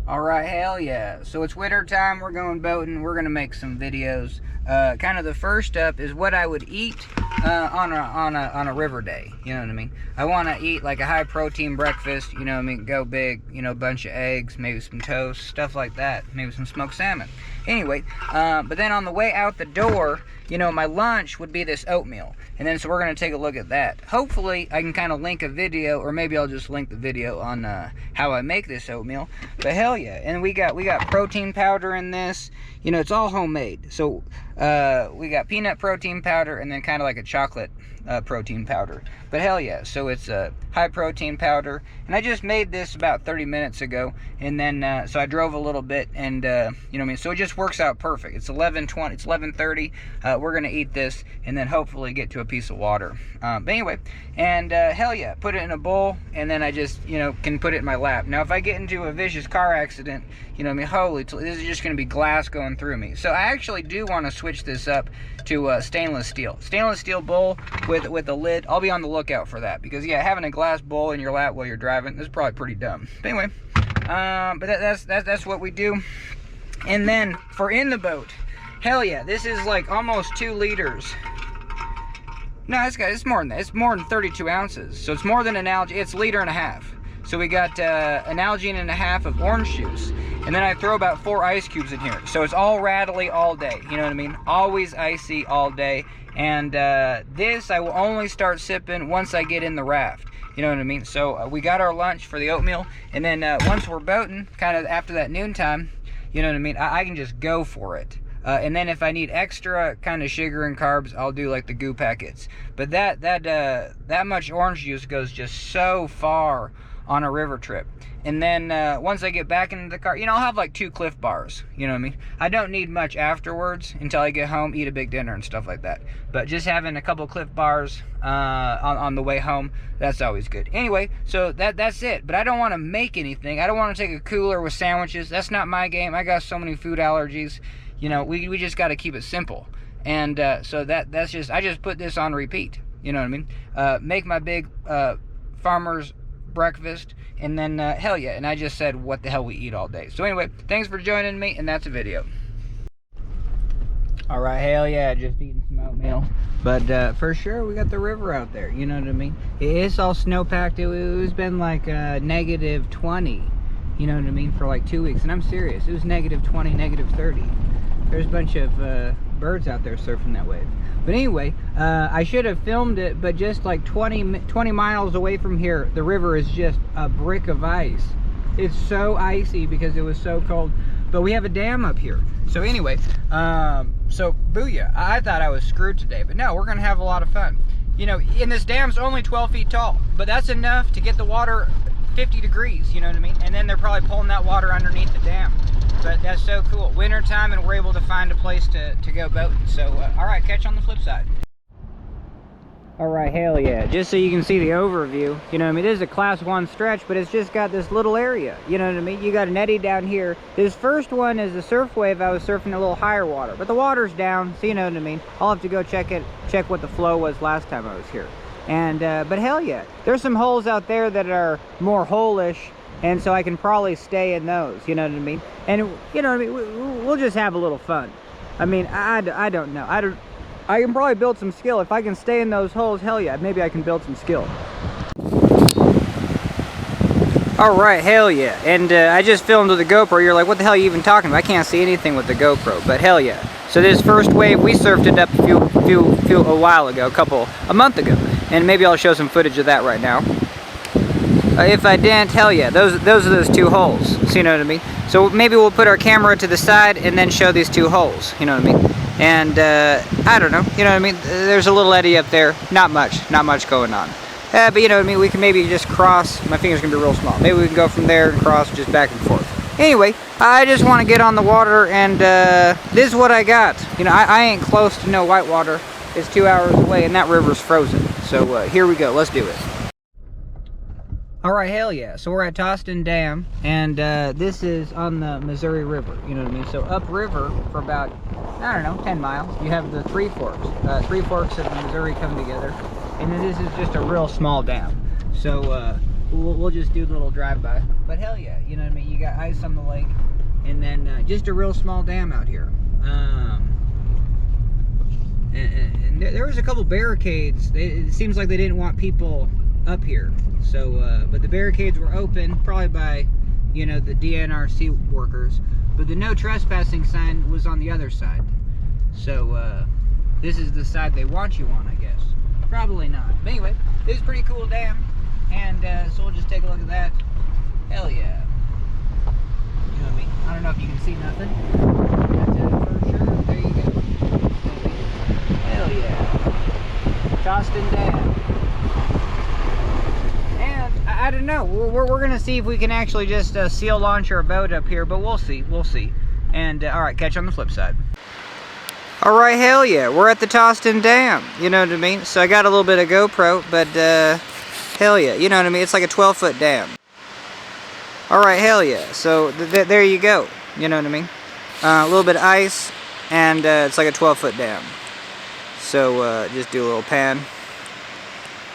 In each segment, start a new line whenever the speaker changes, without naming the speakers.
All right, hell yeah. So it's winter time, we're going boating, we're gonna make some videos. Kind of the first up is what I would eat on a river day, you know what I mean? I want to eat like a high protein breakfast, you know what I mean? Go big, you know, a bunch of eggs, maybe some toast, stuff like that, maybe some smoked salmon. Anyway, but then on the way out the door, you know, my lunch would be this oatmeal. And then so we're going to take a look at that. Hopefully I can kind of link a video, or maybe I'll just link the video on how I make this oatmeal. But hell yeah. And we got protein powder in this. You know, it's all homemade. So we got peanut protein powder and then kind of like a chocolate protein powder. But hell yeah. So it's a high protein powder. And I just made this about 30 minutes ago. And then so I drove a little bit, and you know what I mean? So it just works out perfect. It's 11:20, it's 11:30. We're going to eat this and then hopefully get to a piece of water. But anyway, and hell yeah, put it in a bowl, and then I just, you know, can put it in my lap. Now if I get into a vicious car accident, you know what I mean, holy, this is just going to be glass going through me. So I actually do want to switch this up to stainless steel bowl with a lid. I'll be on the lookout for that, because yeah, having a glass bowl in your lap while you're driving is probably pretty dumb. But anyway, but that's what we do. And then for in the boat, hell yeah, this is like almost 2 liters. No, it's more than that. It's more than 32 ounces. So it's more than an algae. It's 1.5 liters. So we got an algae and a half of orange juice. And then I throw about 4 ice cubes in here. So it's all rattly all day. You know what I mean? Always icy all day. And this I will only start sipping once I get in the raft. You know what I mean? So we got our lunch for the oatmeal. And then once we're boating, kind of after that noontime, you know what I mean? I can just go for it. And then if I need extra kind of sugar and carbs, I'll do like the goo packets. But that much orange juice goes just so far on a river trip. And then once I get back into the car, you know, I'll have like 2 Cliff Bars. You know what I mean? I don't need much afterwards until I get home, eat a big dinner and stuff like that. But just having a couple Cliff Bars on the way home, that's always good. Anyway, so that's it. But I don't want to make anything. I don't want to take a cooler with sandwiches. That's not my game. I got so many food allergies. You know, we just got to keep it simple. And so that's just, I just put this on repeat. You know what I mean? Make my big farmer's breakfast, and then hell yeah, and I just said what the hell we eat all day. So anyway, thanks for joining me, and that's a video. All right, hell yeah, just eating some oatmeal. But for sure, we got the river out there, you know what I mean? It's all snow-packed. It's been like negative 20, you know what I mean, for like 2 weeks, and I'm serious. It was negative 20, negative 30. There's a bunch of birds out there surfing that wave. But anyway, I should have filmed it, but just like 20 miles away from here, the river is just a brick of ice. It's so icy because it was so cold. But we have a dam up here. So anyway, so booyah. I thought I was screwed today, but no, we're gonna have a lot of fun. You know, and this dam's only 12 feet tall, but that's enough to get the water 50 degrees, you know what I mean? And then they're probably pulling that water underneath the dam. But that's so cool. Winter time, and we're able to find a place to go boating. So, all right, catch you on the flip side. All right, hell yeah. Just so you can see the overview, you know what I mean? This is a class 1 stretch, but it's just got this little area, you know what I mean? You got an eddy down here. This first one is the surf wave. I was surfing a little higher water, but the water's down, so you know what I mean? I'll have to go check what the flow was last time I was here. And, but hell yeah. There's some holes out there that are more hole-ish, and so I can probably stay in those, you know what I mean? And, you know what I mean? We'll just have a little fun. I mean, I don't know. I can probably build some skill. If I can stay in those holes, hell yeah, maybe I can build some skill. All right, hell yeah. And I just filmed with the GoPro. You're like, what the hell are you even talking about? I can't see anything with the GoPro, but hell yeah. So this first wave, we surfed it up a while ago, a month ago. And maybe I'll show some footage of that right now. If I didn't, hell yeah, those are those 2 holes, so you know what I mean? So maybe we'll put our camera to the side and then show these 2 holes, you know what I mean? And I don't know, you know what I mean? There's a little eddy up there, not much going on. But you know what I mean, we can maybe just cross, my finger's gonna be real small. Maybe we can go from there and cross just back and forth. Anyway, I just wanna get on the water, and this is what I got. You know, I ain't close to no whitewater. It's 2 hours away and that river's frozen. So here we go, let's do it. All right, hell yeah. So we're at Toston Dam, and this is on the Missouri River, you know what I mean? So upriver for about, I don't know, 10 miles, you have the 3 forks. 3 forks of the Missouri come together, and then this is just a real small dam. So we'll just do a little drive-by. But hell yeah, you know what I mean? You got ice on the lake, and then just a real small dam out here. And there was a couple barricades. It seems like they didn't want people up here. So, but the barricades were open, probably by, you know, the DNRC workers. But the no trespassing sign was on the other side. So, this is the side they want you on, I guess. Probably not. But anyway, this is a pretty cool dam. And so we'll just take a look at that. Hell yeah. You know what I mean? I don't know if you can see nothing. But, for sure, there you go. Hell yeah. Tostin Dam. And I don't know. We're going to see if we can actually just seal launch our boat up here. But we'll see. We'll see. And alright, catch you on the flip side. Alright, hell yeah. We're at the Tostin Dam. You know what I mean? So I got a little bit of GoPro. But hell yeah. You know what I mean? It's like a 12-foot dam. Alright, hell yeah. So there you go. You know what I mean? A little bit of ice. And it's like a 12-foot dam. So just do a little Pan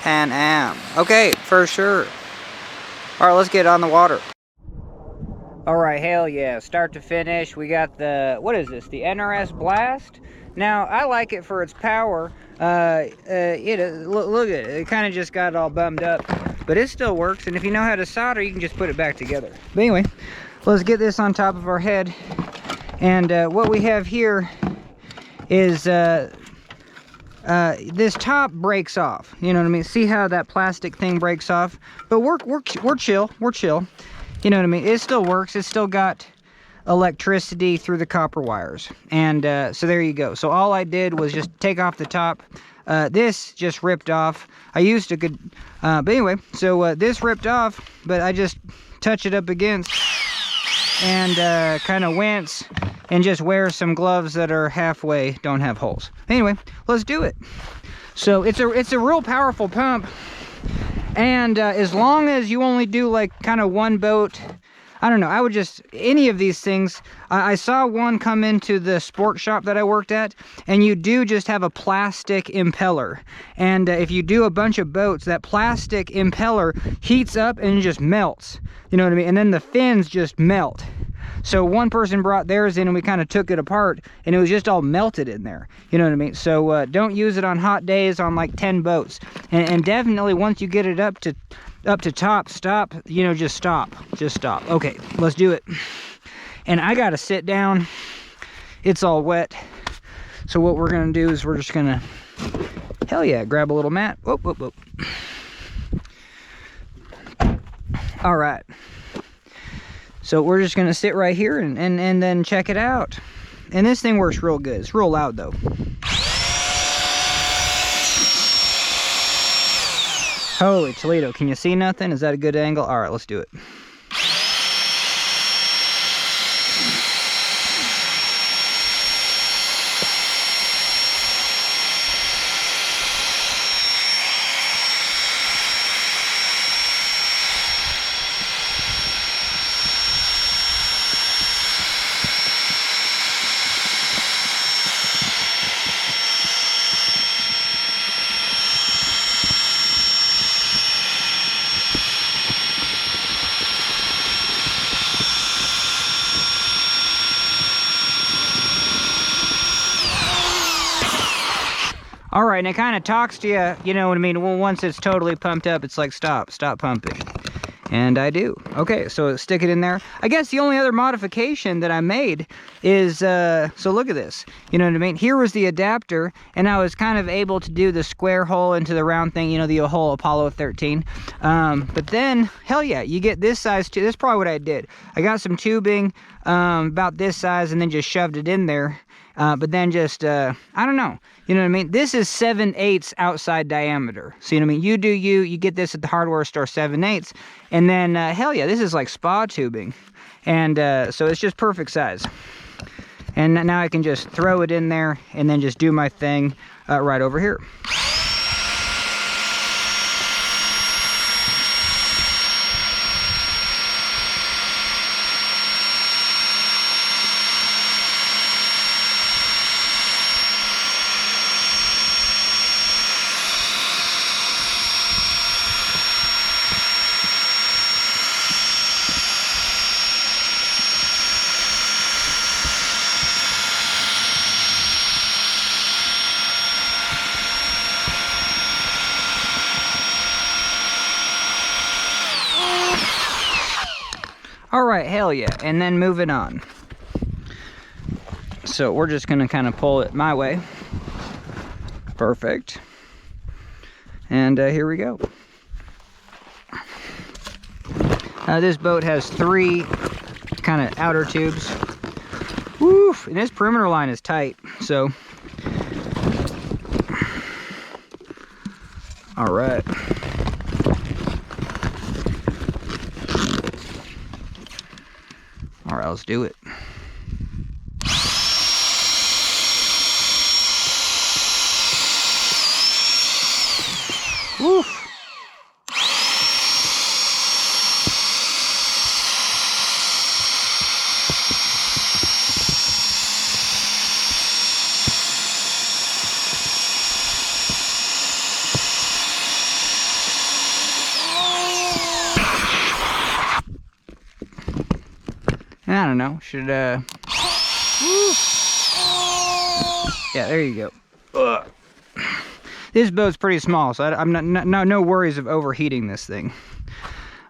Am. Okay, for sure. Alright, let's get on the water. Alright, hell yeah. Start to finish, we got the, what is this? The NRS Blast? Now, I like it for its power. Look at it. It kind of just got all bummed up. But it still works, and if you know how to solder, you can just put it back together. But anyway, let's get this on top of our head. And what we have here is this top breaks off. You know what I mean? See how that plastic thing breaks off? But we're chill. We're chill. You know what I mean? It still works. It's still got electricity through the copper wires. And so there you go. So all I did was just take off the top. This just ripped off. I used a good, but anyway, so this ripped off, but I just touch it up against and kind of wince and just wear some gloves that are halfway, don't have holes. Anyway, let's do it. So it's a real powerful pump, and as long as you only do like kind of one boat, I don't know, I would just, any of these things, I saw one come into the sport shop that I worked at, and you do just have a plastic impeller. And if you do a bunch of boats, that plastic impeller heats up and just melts. You know what I mean? And then the fins just melt. So one person brought theirs in and we kind of took it apart, and it was just all melted in there. You know what I mean? So don't use it on hot days on like 10 boats. And definitely once you get it up to top, stop, you know, just stop. Okay, let's do it. And I gotta sit down. It's all wet. So what we're gonna do is we're just gonna, hell yeah, grab a little mat. Whoop, whoop, whoop. All right. So we're just gonna sit right here and then check it out. And this thing works real good. It's real loud though. Holy Toledo, can you see nothing? Is that a good angle? All right, let's do it. All right, and it kind of talks to you, you know what I mean? Well, once it's totally pumped up, it's like, stop pumping. And I do. Okay, so stick it in there. I guess the only other modification that I made is, so look at this. You know what I mean? Here was the adapter, and I was kind of able to do the square hole into the round thing, you know, the whole Apollo 13. But then, hell yeah, you get this size too. This is probably what I did. I got some tubing about this size and then just shoved it in there. But then just, I don't know. You know what I mean? This is 7/8 outside diameter. So, you know what I mean? You do you get this at the hardware store 7/8. And then, hell yeah, this is like spa tubing. And so it's just perfect size. And now I can just throw it in there and then just do my thing right over here. All right, hell yeah. And then moving on. So we're just gonna kind of pull it my way. Perfect. And here we go. This boat has 3 kind of outer tubes. Woof, and this perimeter line is tight, so. All right. All right, let's do it. Woof. I don't know, should, woo. Yeah, there you go. Ugh. This boat's pretty small, so I'm no worries of overheating this thing.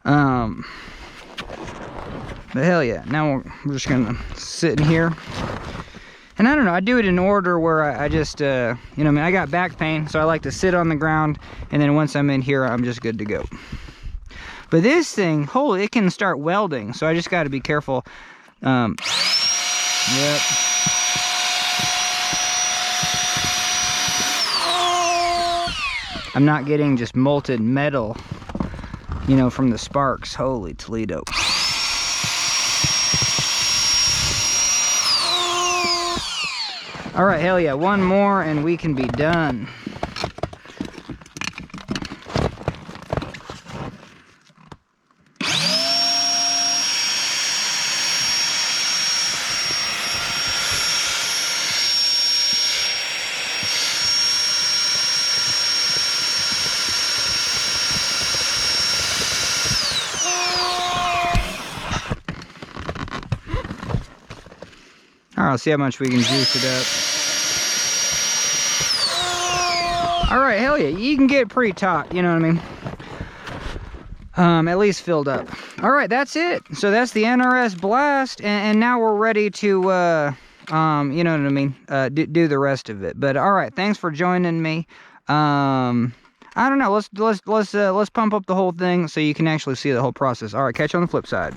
But hell yeah, now we're just gonna sit in here. And I don't know, I do it in order where I just, you know, I mean, I got back pain, so I like to sit on the ground, and then once I'm in here, I'm just good to go. But this thing, holy, it can start welding, so I just got to be careful. Yep. I'm not getting just molten metal, you know, from the sparks. Holy Toledo. All right, hell yeah, one more and we can be done. All right, let's see how much we can juice it up. All right, hell yeah, you can get pretty taut, you know what I mean? At least filled up. All right, that's it. So that's the NRS Blast, and now we're ready to, you know what I mean, do the rest of it. But all right, thanks for joining me. I don't know, let's pump up the whole thing so you can actually see the whole process. All right, catch you on the flip side.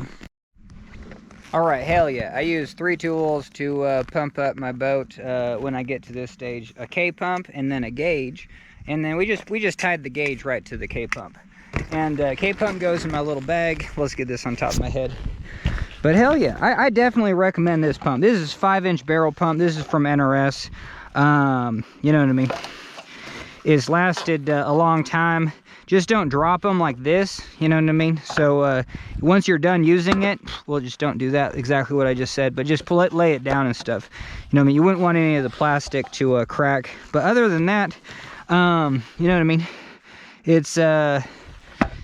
All right, hell yeah. I use 3 tools to pump up my boat when I get to this stage. A K-pump and then a gauge. And then we just tied the gauge right to the K-pump. And K-pump goes in my little bag. Let's get this on top of my head. But hell yeah, I definitely recommend this pump. This is 5-inch barrel pump. This is from NRS. You know what I mean? It's lasted a long time. Just don't drop them like this, you know what I mean? So once you're done using it, well, just don't do that, exactly what I just said, but just lay it down and stuff. You know what I mean? You wouldn't want any of the plastic to crack. But other than that, you know what I mean? It's,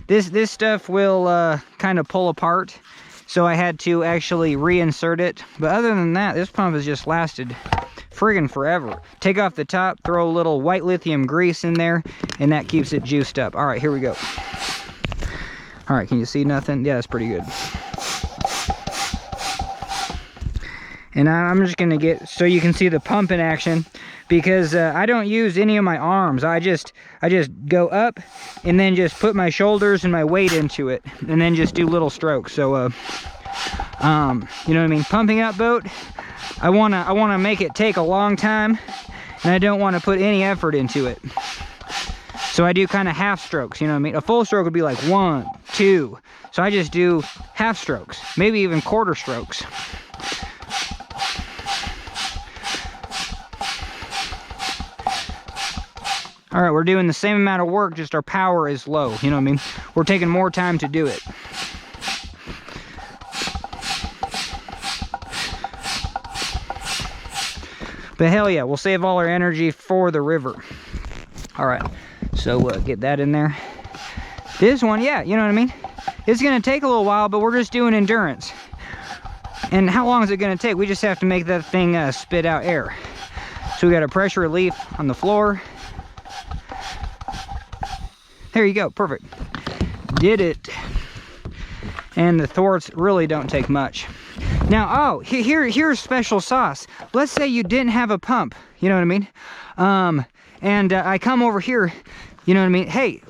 this stuff will kind of pull apart. So I had to actually reinsert it. But other than that, this pump has just lasted friggin' forever. Take off the top, throw a little white lithium grease in there, and that keeps it juiced up. All right, here we go. All right, can you see nothing? Yeah, that's pretty good. And I'm just gonna get, so you can see the pump in action, because I don't use any of my arms. I just go up and then just put my shoulders and my weight into it, and then just do little strokes. So, you know what I mean? Pumping up boat, I wanna make it take a long time, and I don't want to put any effort into it. So I do kind of half strokes, you know what I mean? A full stroke would be like 1, 2. So I just do half strokes, maybe even quarter strokes. All right, we're doing the same amount of work, just our power is low, you know what I mean? We're taking more time to do it. But hell yeah, we'll save all our energy for the river. All right, so get that in there. This one, yeah, you know what I mean? It's gonna take a little while, but we're just doing endurance. And how long is it gonna take? We just have to make that thing spit out air. So we got a pressure relief on the floor. There you go, perfect. Did it. And the thwarts really don't take much. Now, oh, here's special sauce. Let's say you didn't have a pump, you know what I mean? And I come over here, you know what I mean? Hey,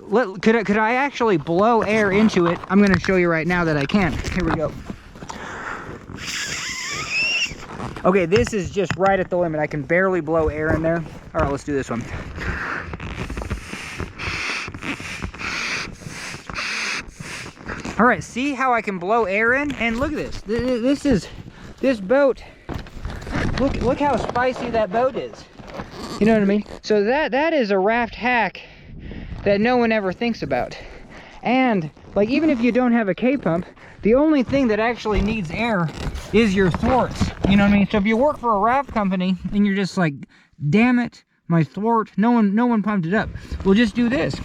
could I actually blow air into it? I'm gonna show you right now that I can. Here we go. Okay, this is just right at the limit. I can barely blow air in there. All right, let's do this one. All right, see how I can blow air in? And look at this. This boat, look how spicy that boat is. You know what I mean? So that is a raft hack that no one ever thinks about. And like, even if you don't have a K-pump, the only thing that actually needs air is your thwarts. You know what I mean? So if you work for a raft company and you're just like, damn it, my thwart, no one pumped it up. We'll just do this.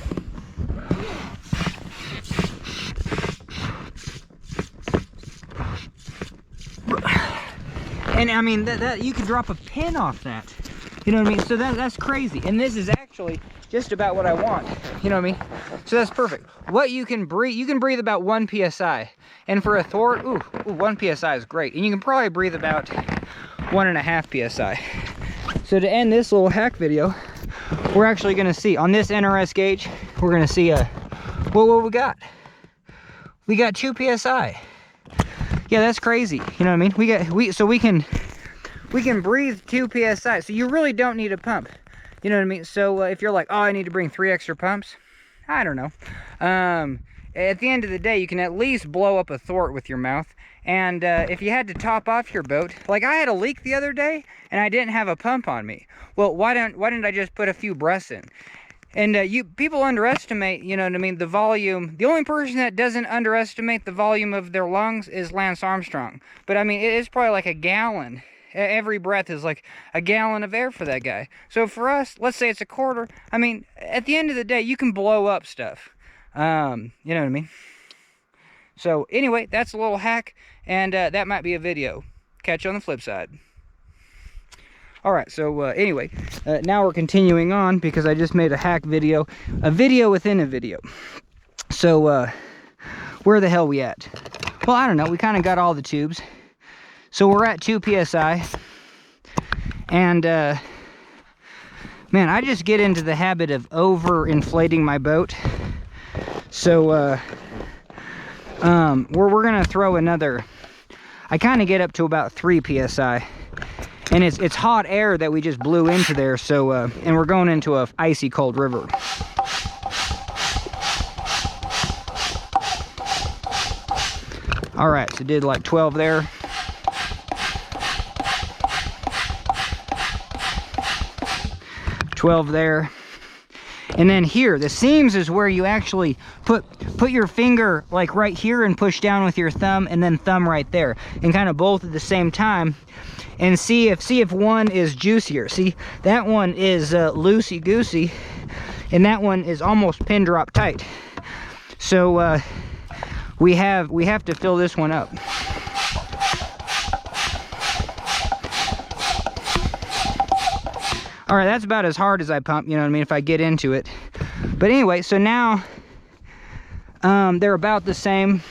And I mean, that you could drop a pin off that. You know what I mean? So that's crazy. And this is actually just about what I want. You know what I mean? So that's perfect. What you can breathe about 1 psi. And for a thwart, 1 psi is great. And you can probably breathe about 1.5 psi. So to end this little hack video, we're actually going to see on this NRS gauge, we're going to see what we got. We got 2 psi. Yeah, that's crazy. You know what I mean? So we can breathe 2 psi. So you really don't need a pump. You know what I mean? So if you're like, oh, I need to bring 3 extra pumps, I don't know. At the end of the day, you can at least blow up a thwart with your mouth. And if you had to top off your boat, like I had a leak the other day and I didn't have a pump on me. Well, why didn't I just put a few breaths in? And people underestimate, you know what I mean, the volume. The only person that doesn't underestimate the volume of their lungs is Lance Armstrong. But I mean, it's probably like a gallon. Every breath is like a gallon of air for that guy. So for us, let's say it's a quarter. I mean, at the end of the day, you can blow up stuff. You know what I mean? So anyway, that's a little hack, and that might be a video. Catch you on the flip side. All right, so anyway, now we're continuing on because I just made a hack video, a video within a video. So where the hell we at? Well, I don't know. We kind of got all the tubes. So we're at 2 psi. And man, I just get into the habit of over-inflating my boat. So we're gonna throw another. I kind of get up to about 3 psi. And it's hot air that we just blew into there, so, and we're going into a icy cold river. All right, so did like 12 there. There. And then here, the seams is where you actually put your finger like right here and push down with your thumb, and then thumb right there, and kind of both at the same time, and see if one is juicier. See, that one is loosey-goosey, and that one is almost pin drop tight. So we have to fill this one up. All right, that's about as hard as I pump, you know what I mean, if I get into it. But anyway, so now they're about the same.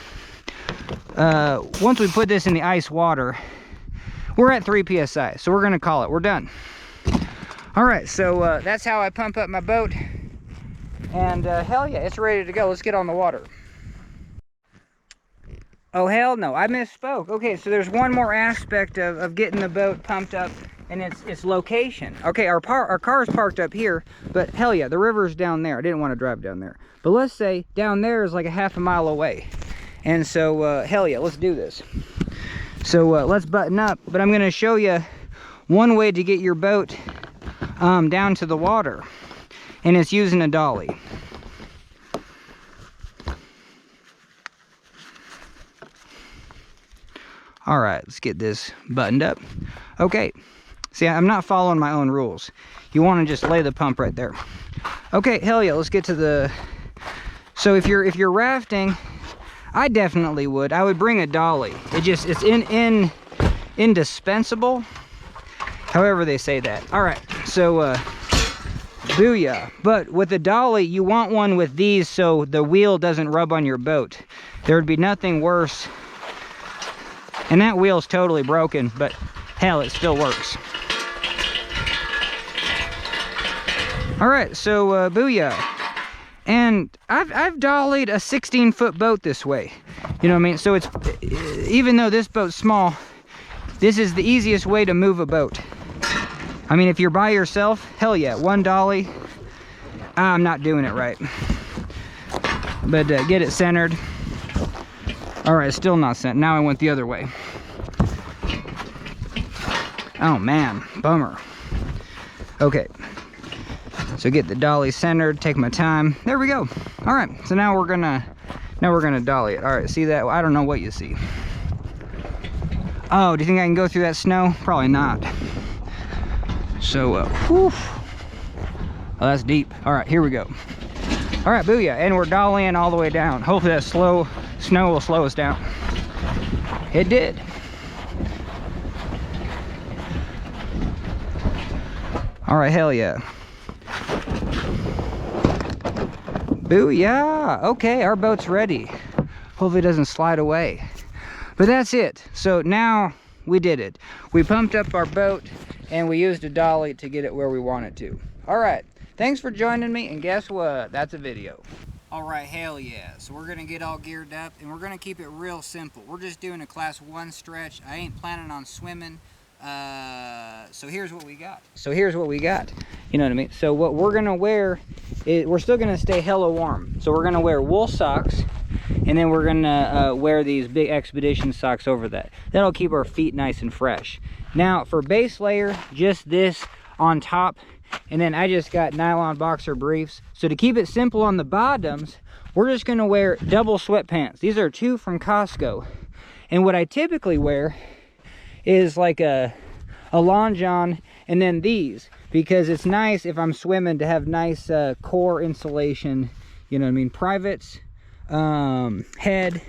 Once we put this in the ice water, we're at 3 psi, so we're gonna call it. We're done. All right, so that's how I pump up my boat. And hell yeah, it's ready to go. Let's get on the water. Oh, hell no, I misspoke. Okay, so there's one more aspect of getting the boat pumped up, and it's location. Okay, our car's parked up here, but hell yeah, the river's down there. I didn't want to drive down there. But let's say down there is like a half a mile away. And so, hell yeah, let's do this. So let's button up, but I'm going to show you one way to get your boat down to the water, and it's using a dolly. All right, let's get this buttoned up. Okay, see, I'm not following my own rules. You want to just lay the pump right there. Okay, hell yeah, let's get to the... So if you're rafting, I definitely would. I would bring a dolly. It's indispensable. However they say that. All right, so booyah. But with the dolly, you want one with these so the wheel doesn't rub on your boat. There would be nothing worse. And that wheel's totally broken, but hell, it still works. All right, so booyah. And I've dollied a 16-foot boat this way. You know what I mean? So it's, even though this boat's small, this is the easiest way to move a boat. I mean, if you're by yourself, hell yeah, one dolly. I'm not doing it right. But get it centered. All right, still not centered. Now I went the other way. Oh man, bummer. Okay. So get the dolly centered, take my time. There we go. All right, so now we're gonna dolly it. All right, see that? I don't know what you see. Oh, do you think I can go through that snow? Probably not. So, whew. Oh, that's deep. All right, here we go. All right, booyah, and we're dollying all the way down. Hopefully that snow will slow us down. It did. All right, hell yeah. Booyah! Okay, our boat's ready. Hopefully it doesn't slide away. But that's it. So now we did it. We pumped up our boat and we used a dolly to get it where we want it to. All right, thanks for joining me, and guess what? That's a video. All right, hell yeah. So we're gonna get all geared up and we're gonna keep it real simple. We're just doing a class 1 stretch. I ain't planning on swimming. So here's what we got. You know what I mean? So what we're gonna wear is, we're still gonna stay hella warm. So we're gonna wear wool socks, and then we're gonna wear these big expedition socks over that. That'll keep our feet nice and fresh. Now for base layer, just this on top, and then I just got nylon boxer briefs. So to keep it simple on the bottoms, we're just gonna wear double sweatpants. These are 2 from Costco. And what I typically wear is like a long john, and then these, because it's nice if I'm swimming to have nice core insulation, you know what I mean, privates, head,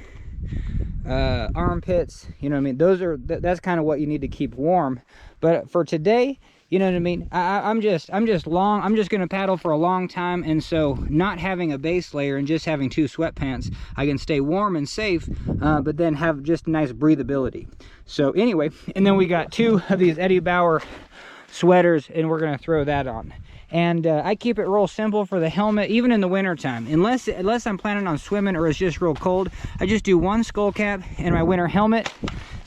armpits, you know what I mean, that's kind of what you need to keep warm. But for today, you know what I mean, I'm just gonna paddle for a long time, and so not having a base layer and just having 2 sweatpants, I can stay warm and safe, but then have just nice breathability. So anyway, and then we got 2 of these Eddie Bauer sweaters, and we're gonna throw that on. And I keep it real simple for the helmet, even in the winter time. Unless I'm planning on swimming or it's just real cold, I just do 1 skull cap and my winter helmet.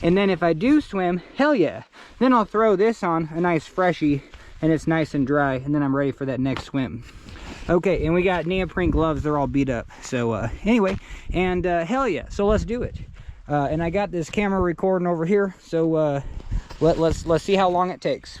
And then if I do swim, hell yeah, then I'll throw this on, a nice freshie, and it's nice and dry, and then I'm ready for that next swim. Okay, and we got neoprene gloves. They're all beat up. So anyway, and hell yeah, so let's do it. And I got this camera recording over here, so let's see how long it takes.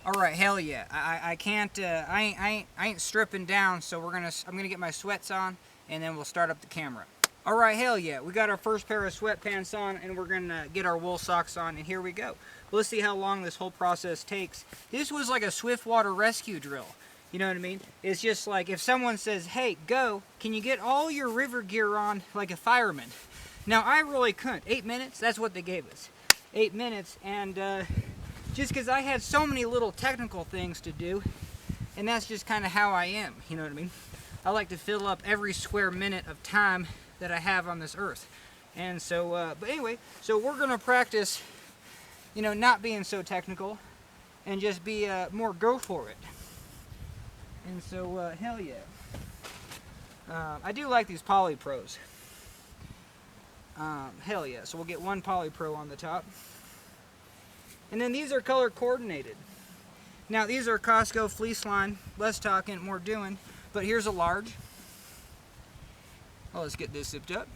All right, hell yeah. I can't, I ain't stripping down, so I'm gonna get my sweats on, and then we'll start up the camera. All right, hell yeah. We got our first pair of sweatpants on, and we're gonna get our wool socks on, and here we go. Well, let's see how long this whole process takes. This was like a swiftwater rescue drill. You know what I mean? It's just like if someone says, hey, go, can you get all your river gear on like a fireman? Now, I really couldn't. 8 minutes, that's what they gave us. 8 minutes, and just because I had so many little technical things to do, and that's just kind of how I am, you know what I mean? I like to fill up every square minute of time that I have on this earth. And so, but anyway, so we're gonna practice, you know, not being so technical and just be more go for it. And so, hell yeah. I do like these Poly Pros. Hell yeah. So we'll get 1 Poly Pro on the top. And then these are color coordinated. Now these are Costco fleece line, less talking, more doing, but here's a large. Well, let's get this zipped up.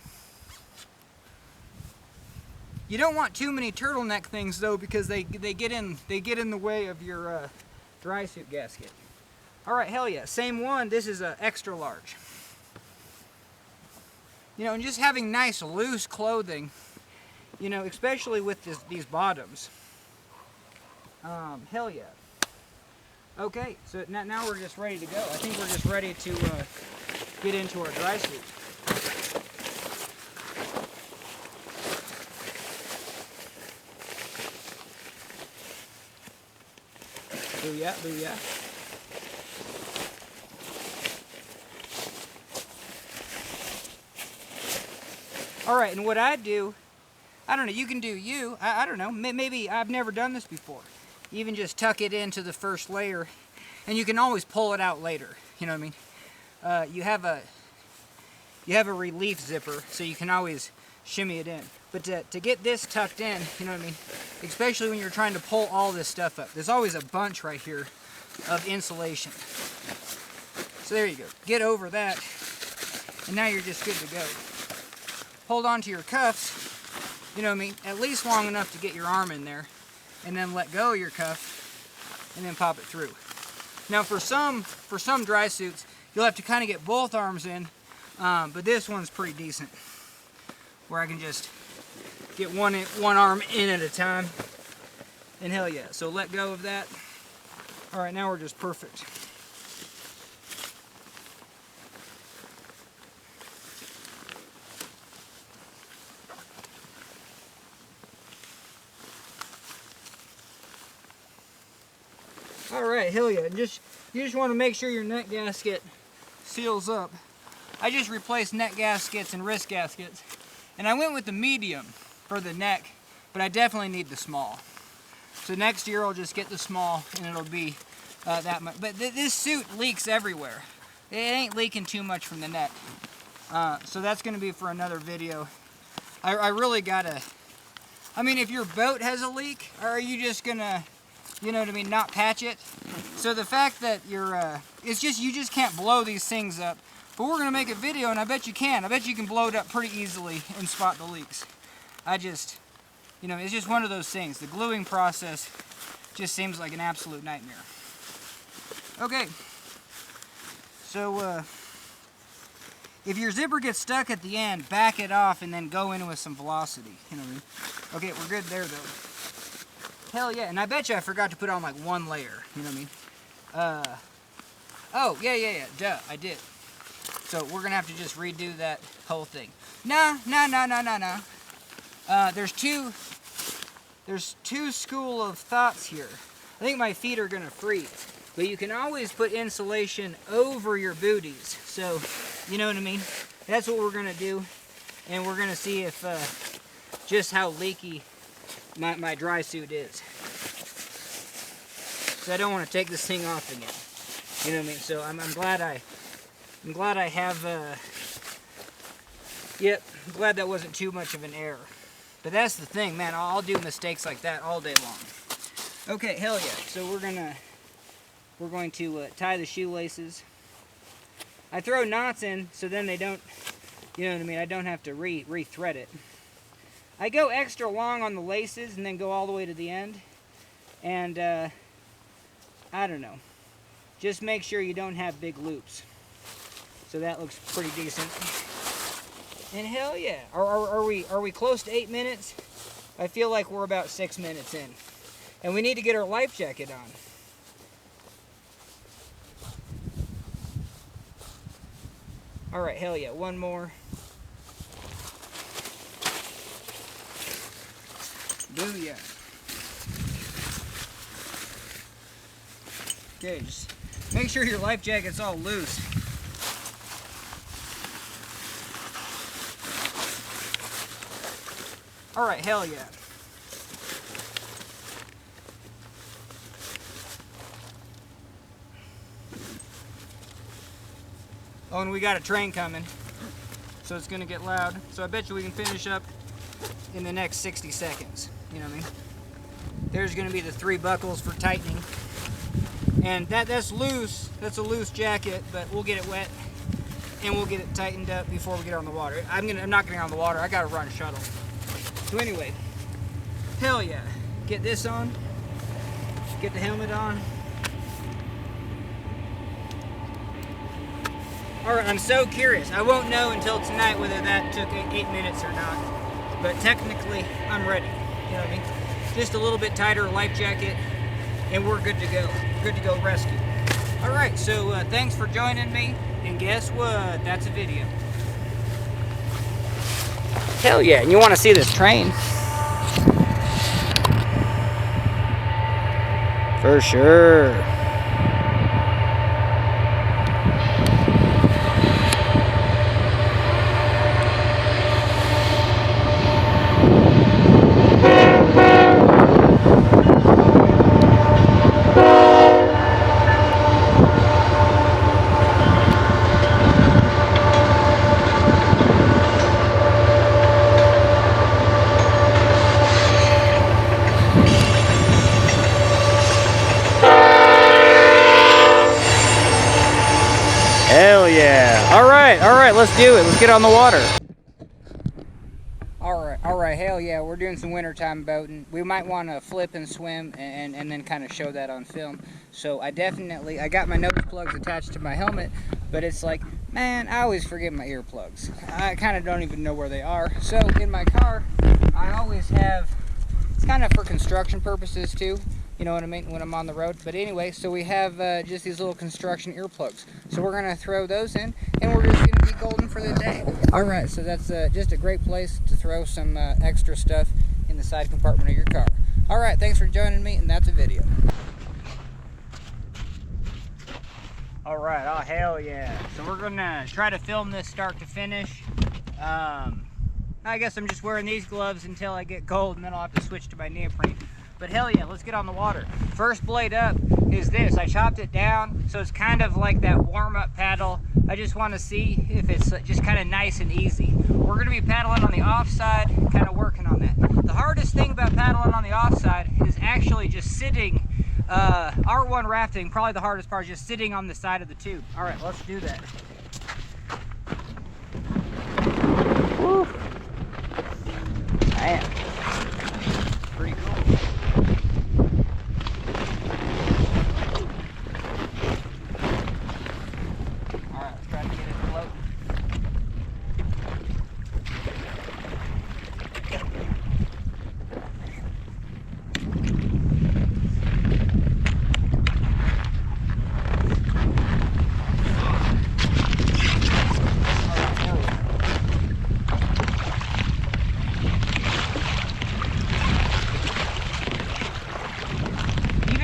You don't want too many turtleneck things though, because they get in the way of your dry suit gasket. All right, hell yeah, same one. This is a extra large. You know, and just having nice loose clothing, you know, especially with these bottoms. Hell yeah. Okay, so now we're just ready to go. I think we're just ready to get into our dry suit. Booyah, booyah. All right, and what I do, I don't know, you can do you. I don't know, maybe I've never done this before. Even just tuck it into the first layer, and you can always pull it out later. You know what I mean? You have a relief zipper, so you can always shimmy it in. But to get this tucked in, you know what I mean? Especially when you're trying to pull all this stuff up. There's always a bunch right here of insulation. So there you go. Get over that, and now you're just good to go. Hold on to your cuffs, you know what I mean? At least long enough to get your arm in there, and then let go of your cuff, and then pop it through. Now for some dry suits, you'll have to kind of get both arms in, but this one's pretty decent, where I can just get one arm in at a time, and hell yeah. So let go of that. All right, now we're just perfect. All right, hell yeah. You just want to make sure your neck gasket seals up. I just replaced neck gaskets and wrist gaskets, and I went with the medium for the neck, but I definitely need the small. So next year I'll just get the small, and it'll be that much. But this suit leaks everywhere. It ain't leaking too much from the neck. So that's going to be for another video. I really gotta, I mean, if your boat has a leak, are you just gonna, you know what I mean, not patch it? So the fact that it's just, you just can't blow these things up. But we're gonna make a video, and I bet you can. I bet you can blow it up pretty easily and spot the leaks. You know, it's just one of those things. The gluing process just seems like an absolute nightmare. Okay. So, if your zipper gets stuck at the end, back it off and then go in with some velocity. You know what I mean? Okay, we're good there though. Hell yeah, and I bet you I forgot to put on like one layer. You know what I mean? Oh, yeah, duh, I did. So we're gonna have to just redo that whole thing. No. There's two school of thoughts here. I think my feet are gonna freeze. But you can always put insulation over your booties. So, you know what I mean? That's what we're gonna do. And we're gonna see if, just how leaky my dry suit is. So I don't want to take this thing off again. You know what I mean? So I'm glad I have, yep, I'm glad that wasn't too much of an error. But that's the thing, man, I'll do mistakes like that all day long. Okay, hell yeah. So we're going to tie the shoelaces. I throw knots in so then they don't, you know what I mean, I don't have to re-thread it. I go extra long on the laces and then go all the way to the end. And, I don't know. Just make sure you don't have big loops. So that looks pretty decent. And hell yeah. Are we close to 8 minutes? I feel like we're about 6 minutes in. And we need to get our life jacket on. Alright, hell yeah. One more. Booyah. Okay, just make sure your life jacket's all loose. Alright, hell yeah. Oh, and we got a train coming, so it's gonna get loud. So I bet you we can finish up in the next 60 seconds. You know what I mean? There's gonna be the 3 buckles for tightening. And that's loose. That's a loose jacket, but we'll get it wet and we'll get it tightened up before we get on the water. I'm not gonna get on the water. I gotta run a shuttle. So anyway, hell yeah. Get this on. Get the helmet on. Alright, I'm so curious. I won't know until tonight whether that took 8 minutes or not. But technically, I'm ready. You know what I mean? Just a little bit tighter life jacket, and we're good to go. Good to go rescue. Alright, so thanks for joining me. And guess what? That's a video. Hell yeah, and you want to see this train? For sure. All right, let's do it. Let's get on the water. All right, hell yeah, we're doing some wintertime boating. We might want to flip and swim and then kind of show that on film. So I got my nose plugs attached to my helmet, but it's like, man, I always forget my earplugs. I kind of don't even know where they are. So in my car, I always have, it's kind of for construction purposes too, you know what I mean, when I'm on the road. But anyway, so we have just these little construction earplugs. So we're gonna throw those in, and we're just gonna be golden for the day. All right, so that's just a great place to throw some extra stuff in the side compartment of your car. All right, thanks for joining me, and that's a video. All right, oh hell yeah. So we're gonna try to film this start to finish. I guess I'm just wearing these gloves until I get cold, and then I'll have to switch to my neoprene. But hell yeah, let's get on the water. First blade up is this. I chopped it down, so it's kind of like that warm-up paddle. I just want to see if it's just kind of nice and easy. We're going to be paddling on the offside, kind of working on that. The hardest thing about paddling on the offside is actually just sitting. R1 rafting, probably the hardest part is just sitting on the side of the tube. All right, let's do that. Woo. Man, pretty cool. All right, let's try to get it floating.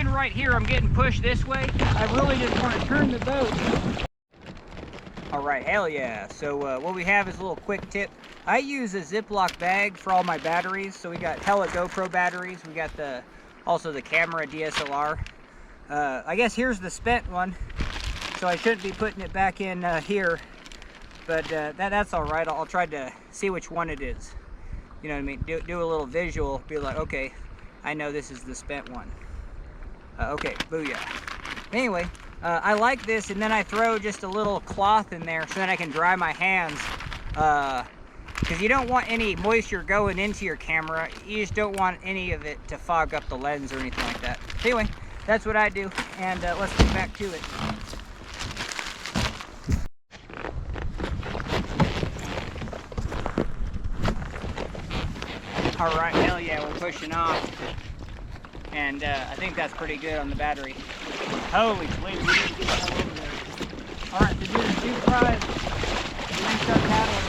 Right here, I'm getting pushed this way. I really just want to turn the boat. All right, hell yeah. So what we have is a little quick tip. I use a Ziploc bag for all my batteries. So we got Tele GoPro batteries. We got also the camera DSLR. I guess here's the spent one. So I shouldn't be putting it back in here. But that's all right. I'll try to see which one it is. You know what I mean? Do a little visual. Be like, okay, I know this is the spent one. Okay, booyah. Anyway, I like this, and then I throw just a little cloth in there so that I can dry my hands. Because you don't want any moisture going into your camera. You just don't want any of it to fog up the lens or anything like that. Anyway, that's what I do, and let's get back to it. All right, hell yeah, we're pushing off. And I think that's pretty good on the battery. Holy sweet, we didn't get that over there. All right, so do the 2 tries, and then start paddling.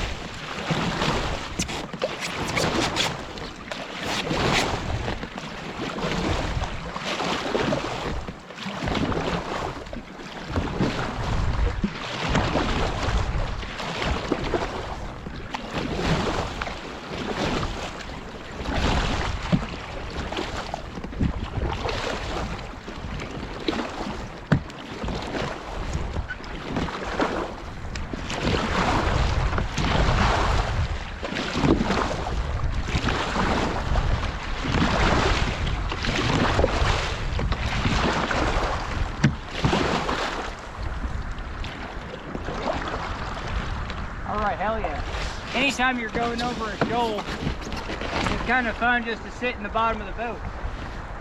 Hell yeah. Anytime you're going over a shoal, it's kind of fun just to sit in the bottom of the boat.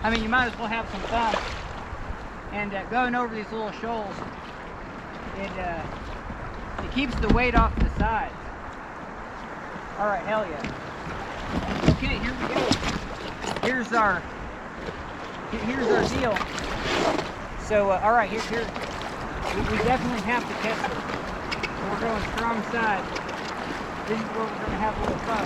I mean, you might as well have some fun. And going over these little shoals, it keeps the weight off the sides. All right, hell yeah. Okay, here we go. Here's our deal. So, all right, we definitely have to catch it. We're going strong side. This is where we're going to have a little fun.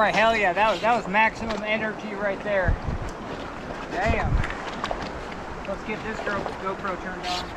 right, hell yeah, that was maximum energy right there. Damn. Let's get this GoPro turned on.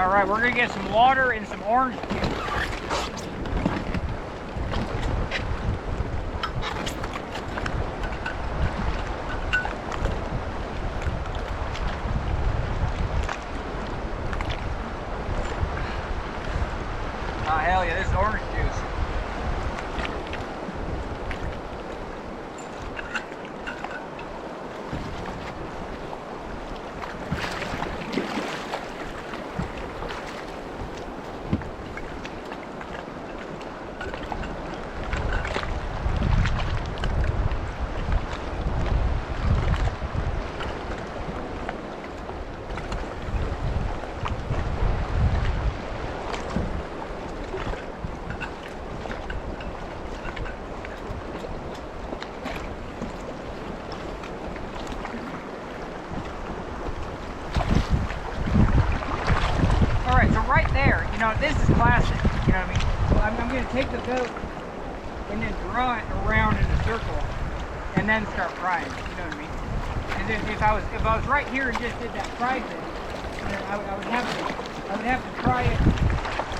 All right, we're gonna get some water and some orange juice. Oh, hell yeah, this is orange juice. Right there, you know, this is classic, you know what I mean? So I'm going to take the boat and then draw it around in a circle and then start prying, you know what I mean? And then if I was right here and just did that pry thing, then I would have to pry it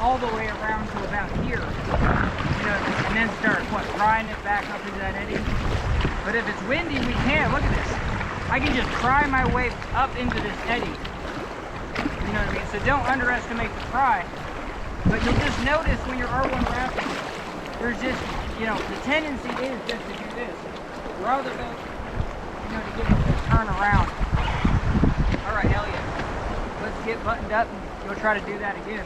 all the way around to about here, you know, and then start prying it back up into that eddy. But if it's windy, we can't. Look at this. I can just pry my way up into this eddy. You know what I mean? So don't underestimate the pry. But you'll just notice when you're R1 rafting, there's just, you know, the tendency is just to do this. Draw the boat, you know, to get it to turn around. All right, hell yeah. Let's get buttoned up and go try to do that again.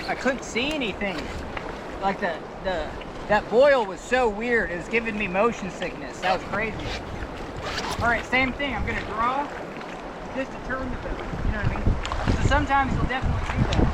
I couldn't see anything. Like that boil was so weird. It was giving me motion sickness. That was crazy. All right, same thing. I'm gonna draw just to turn the boat. You know what I mean? So sometimes you'll definitely see that.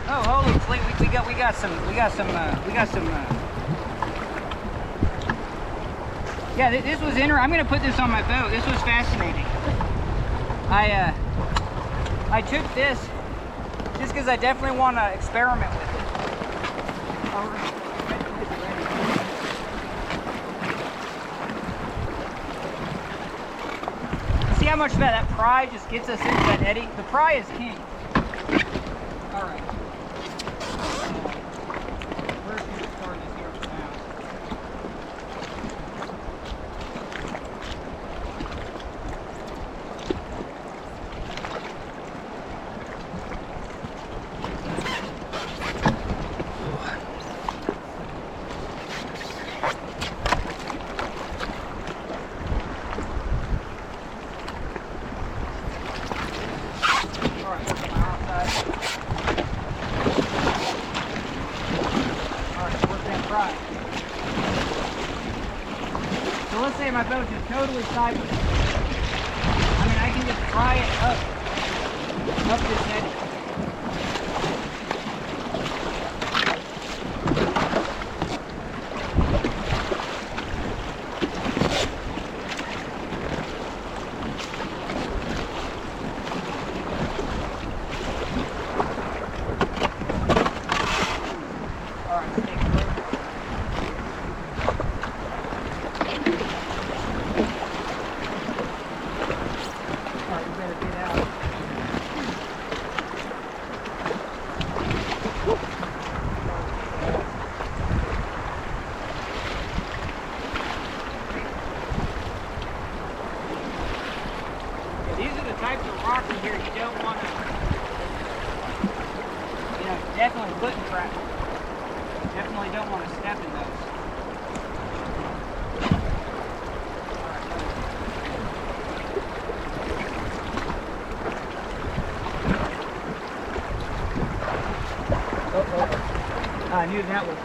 Oh, holy flea, we got some. Yeah, this was interesting. I'm gonna put this on my boat. This was fascinating. I took this just because I definitely want to experiment with it. See how much of that pry just gets us into that eddy? The pry is king. All right. We're going to start this here for now. All right, put my outside. Right. So let's say my boat is totally sideways. I mean, I can just pry it up this edge. All right, stay clear. These are the types of rocks in here you don't want to, you know, definitely foot and trap. Definitely don't want to step in those.
knew that would be.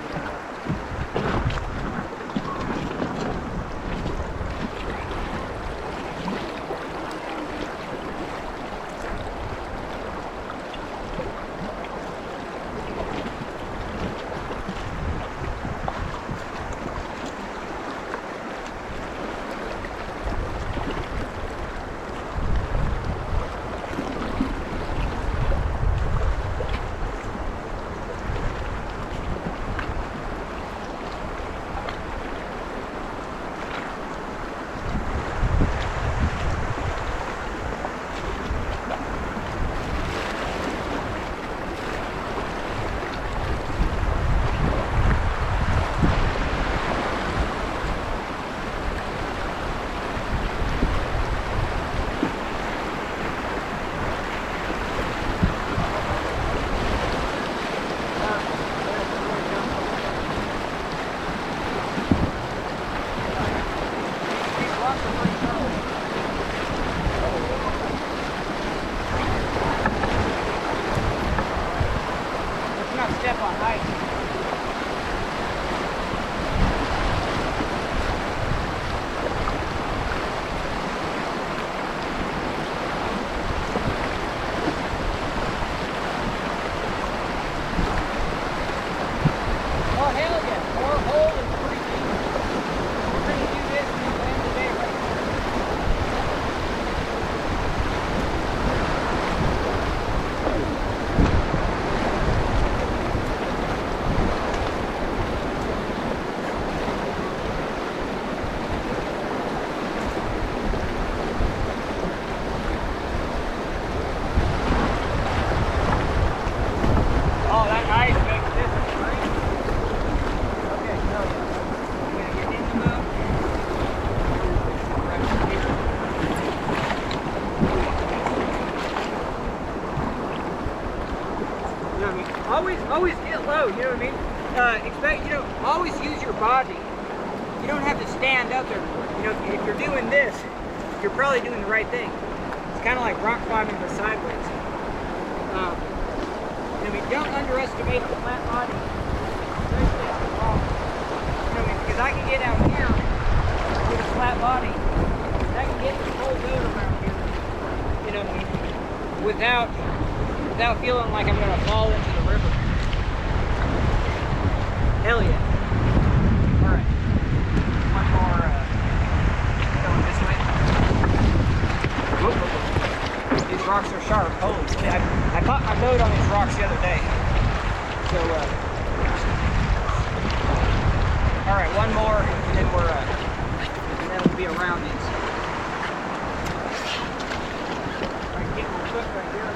Always get low, you know what I mean? Always use your body. You don't have to stand up everywhere. You know, if you're doing this, you're probably doing the right thing. It's kind of like rock climbing but sideways. Don't underestimate the flat body. Because I can get out here with a flat body, and I can get this whole boat around here, you know what I mean, without feeling like I'm going to fall into the river. Hell yeah. Alright. One more, going this way. Whoop. These rocks are sharp. Holy shit. I caught my boat on these rocks the other day. So, alright, one more, and then we'll be around these. Alright, get my foot right here.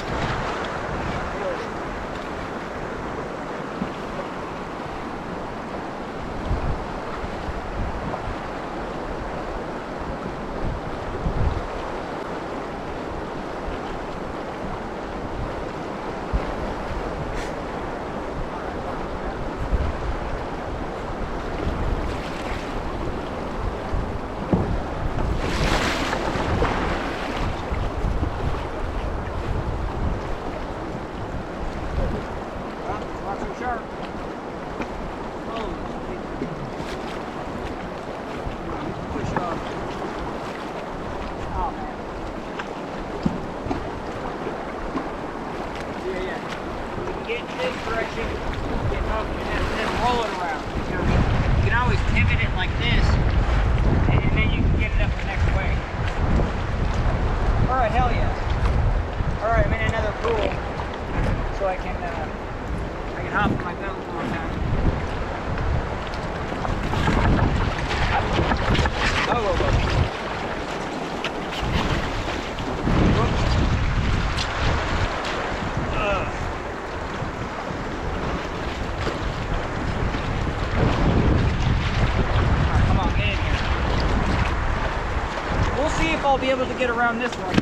I'll be able to get around this one.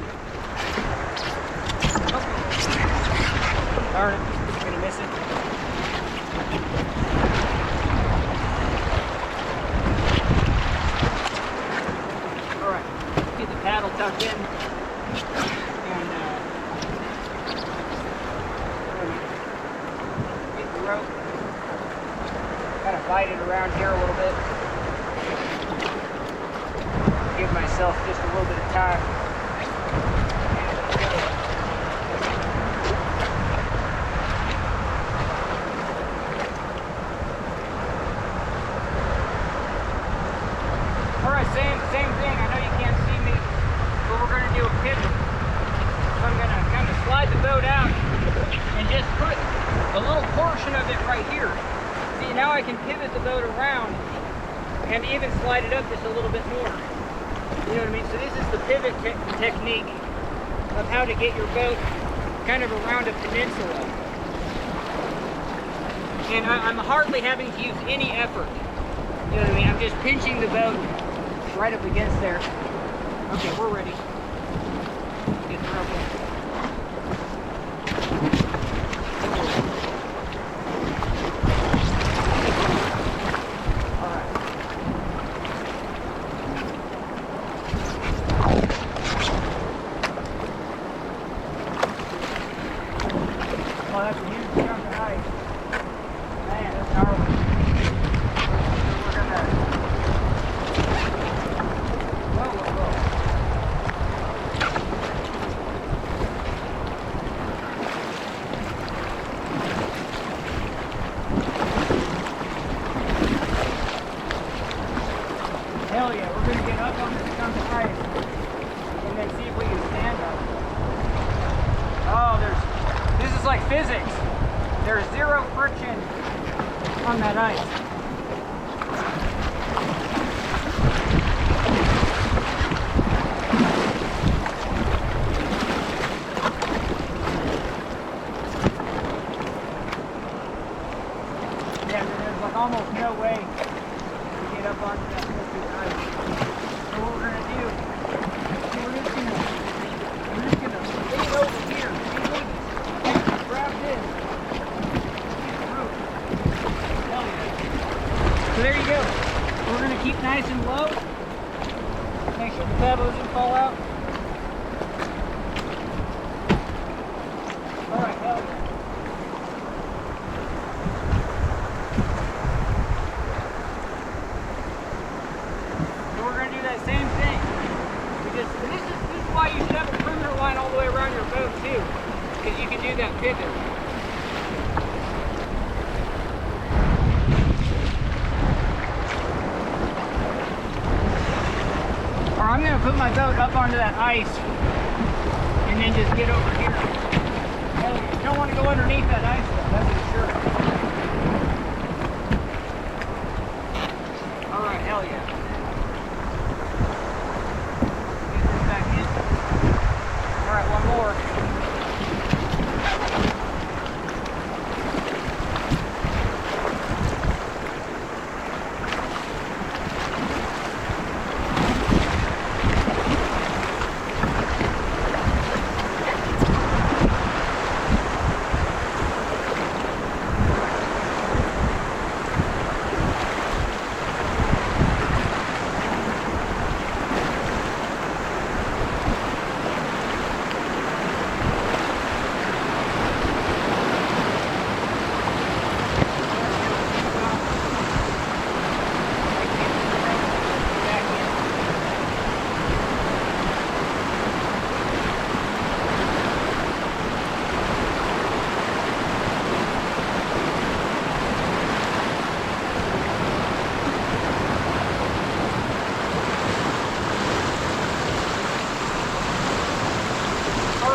Darn it, I'm gonna miss it. Alright, get the paddle tucked in. And get the rope. slide it around here a little bit. Give myself just a little bit of time. Alright, same thing. I know you can't see me, but we're going to do a pivot. So I'm going to kind of slide the boat out and just put a little portion of it right here. See, now I can pivot the boat around and even slide it up just a little bit more. You know what I mean? So this is the pivot technique of how to get your boat kind of around a peninsula. And I'm hardly having to use any effort. You know what I mean? I'm just pinching the boat right up against there. Okay, we're ready. Get the rope in. Oh, that's a huge chunk of ice. Man, that's gnarly. So we're gonna... Whoa. Hell yeah, we're gonna get up on this chunk of ice and then see if we can stand up. Oh, this is like physics. There's zero friction on that ice. Yeah, there's like almost no way to get up onto that twisted ice. So what we're gonna do, we're just gonna lean over here. Grab this. Hell yeah. So there you go. We're going to keep nice and low. Make sure the pebble doesn't fall out. Alright, hell yeah. So we're going to do that same thing. This is why you should have a perimeter line all the way around your boat too. Because you can do that pivot. Or I'm going to put my boat up onto that ice and then just get over here. Hell, you don't want to go underneath that ice though, that's for sure. Alright, hell yeah. Get this back in. Alright, one more.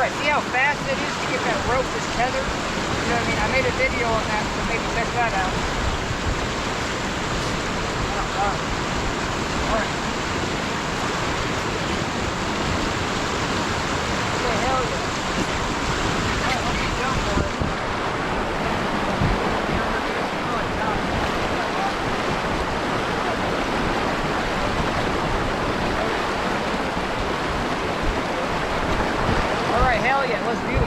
See how fast it is to get that rope that's tethered? You know what I mean? I made a video on that, so maybe check that out. Alright. Okay, hell yeah. Alright, hope you jump for it. Alright, hell yeah, let's do it.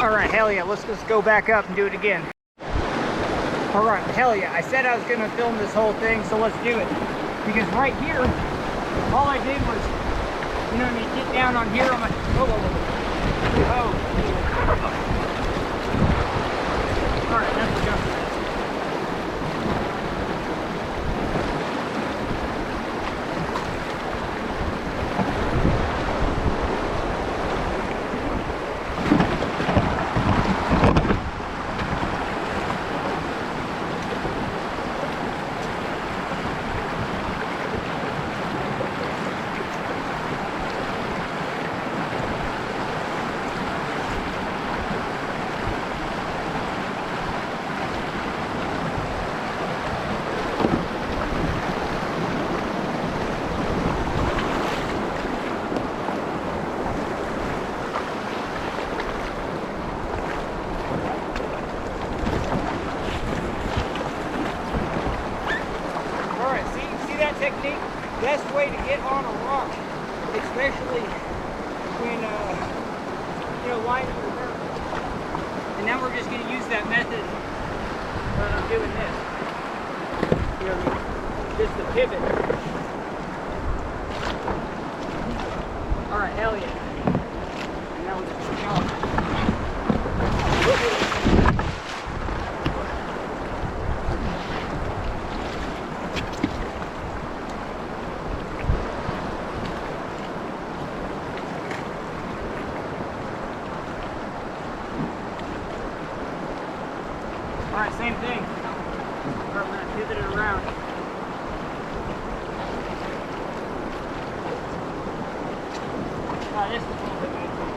All right, hell yeah, let's just go back up and do it again. All right, hell yeah, I said I was gonna film this whole thing, so let's do it. Because right here, all I did was, you know what I mean, get down on here, I'm like, whoa, whoa, whoa. Oh. All right, that's the jump. Technique, best way to get on a rock, especially when you know, lining your nerve. And now we're just going to use that method of doing this. You know what I mean? Just the pivot. All right, hell yeah. And now we're just going to jump. Alright, same thing. We're going to pivot it around. This is a little bit easier.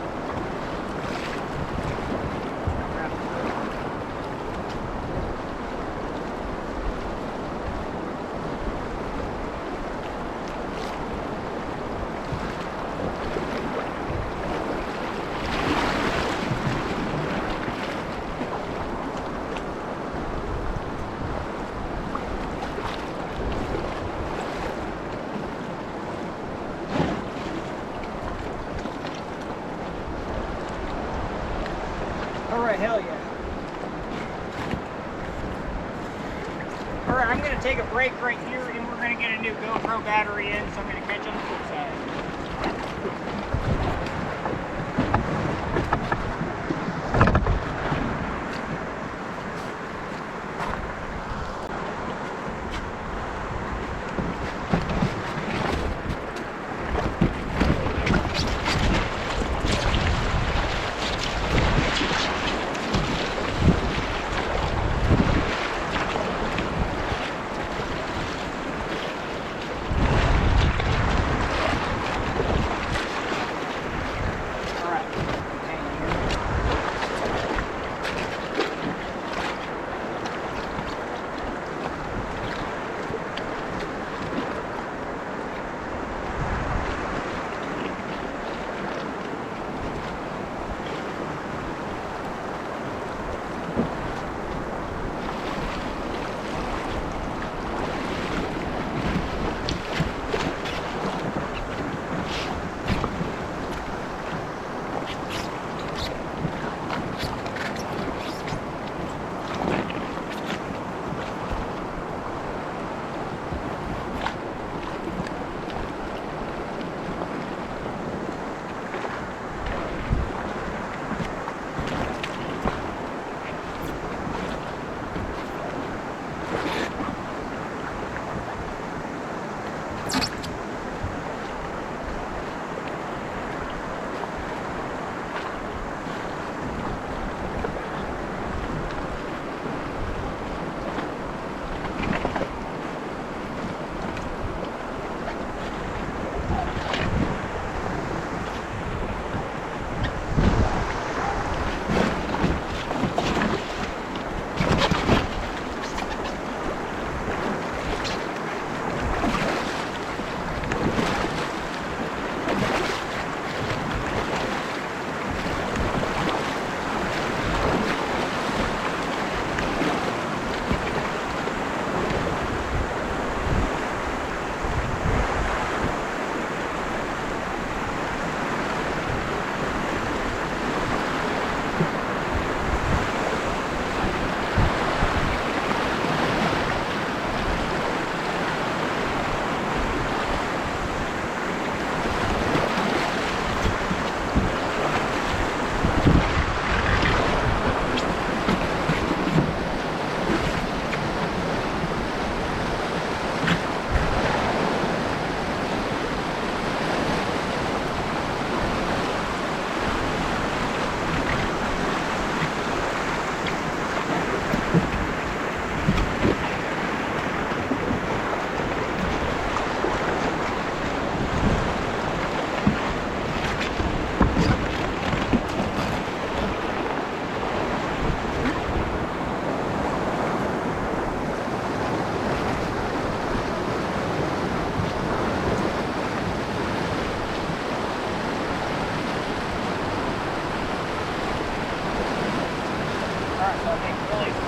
Alright, hell yeah. Alright, I'm going to take a break right here and we're going to get a new GoPro battery in, so I'm going to catch on the flip side.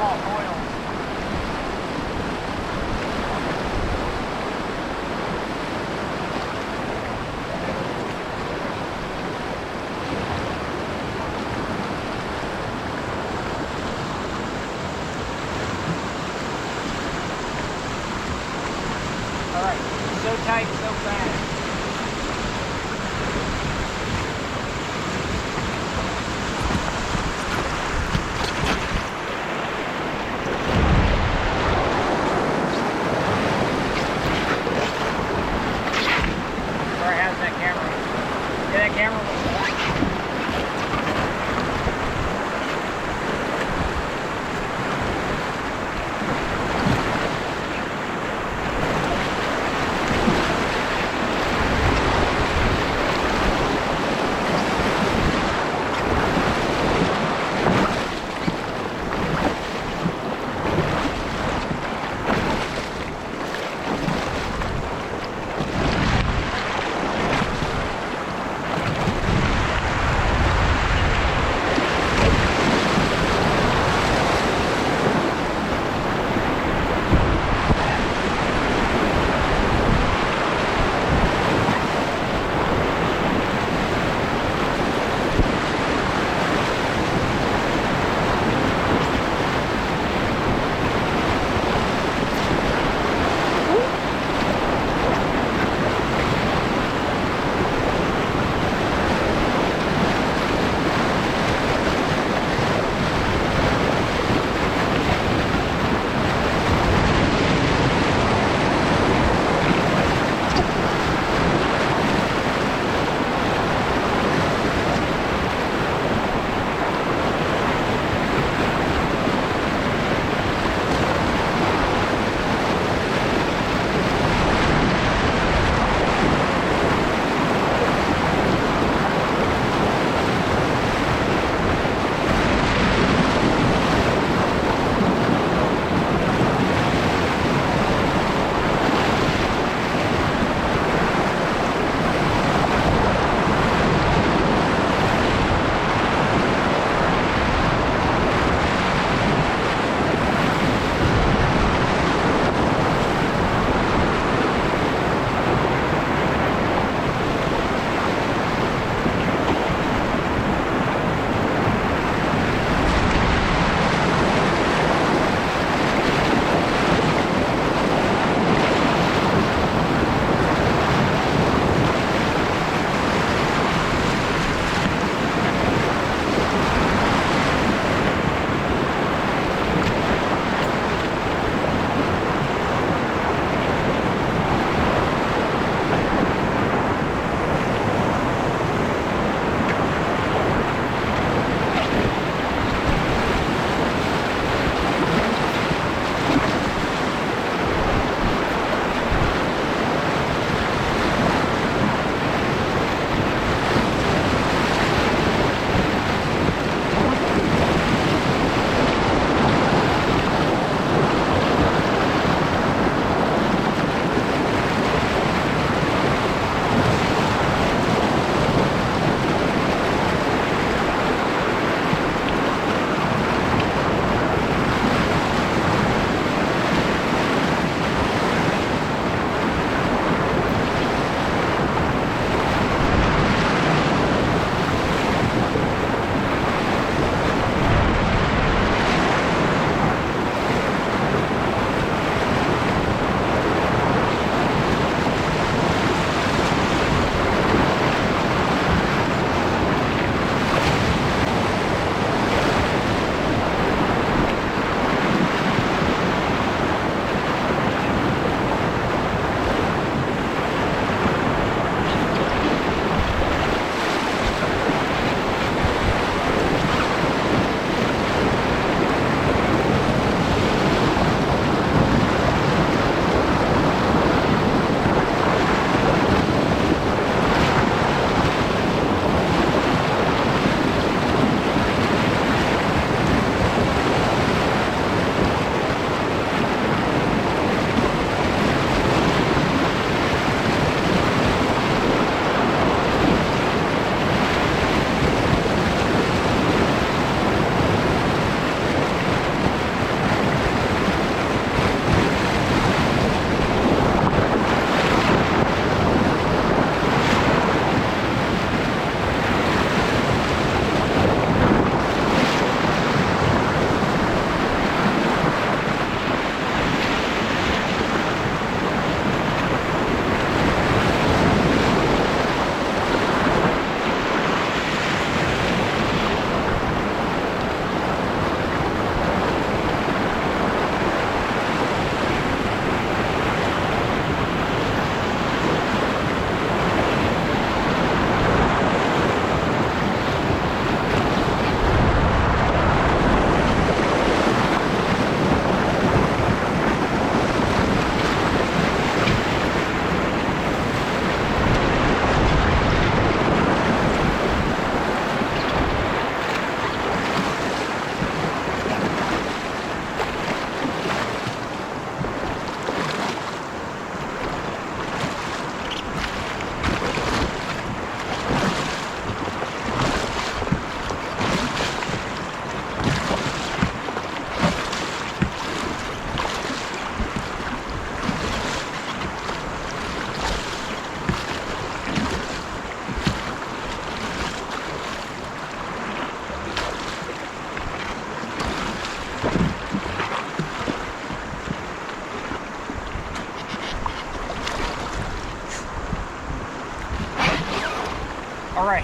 small oils. All right, so tight, so fast.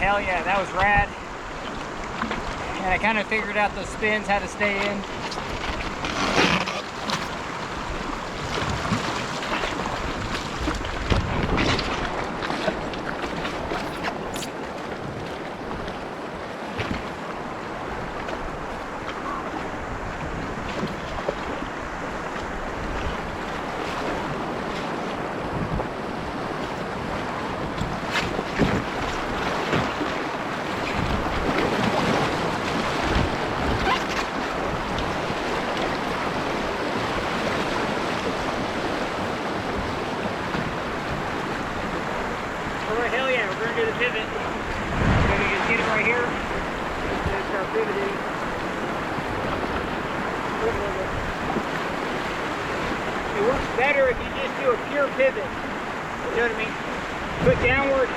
hell yeah, that was rad. And I kind of figured out those spins, how to stay in. Hell yeah, we're going to do the pivot. We're going to just get it right here. And start pivoting. It works better if you just do a pure pivot. You know what I mean? Put downward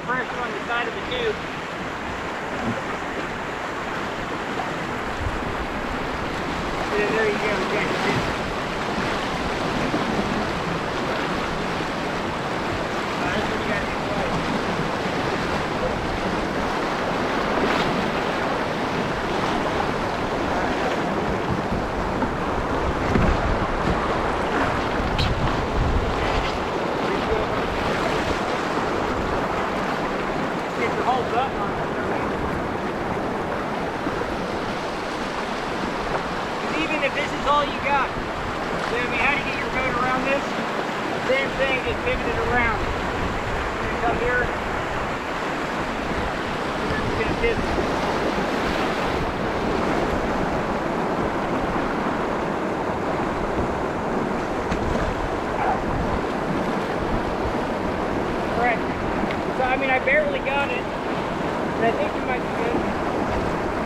pressure on the side of the tube. And there you go, you got your pivot. Even if this is all you got, so, I mean, how to get your boat around this? Same thing, just pivot it around. Come here, and then we're gonna pivot. Alright, so I mean, I barely got it, but I think you might be good.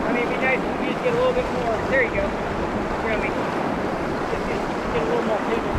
I mean, it'd be nice if you just get a little bit more. There you go. You know what I mean? Just get a little more pivot.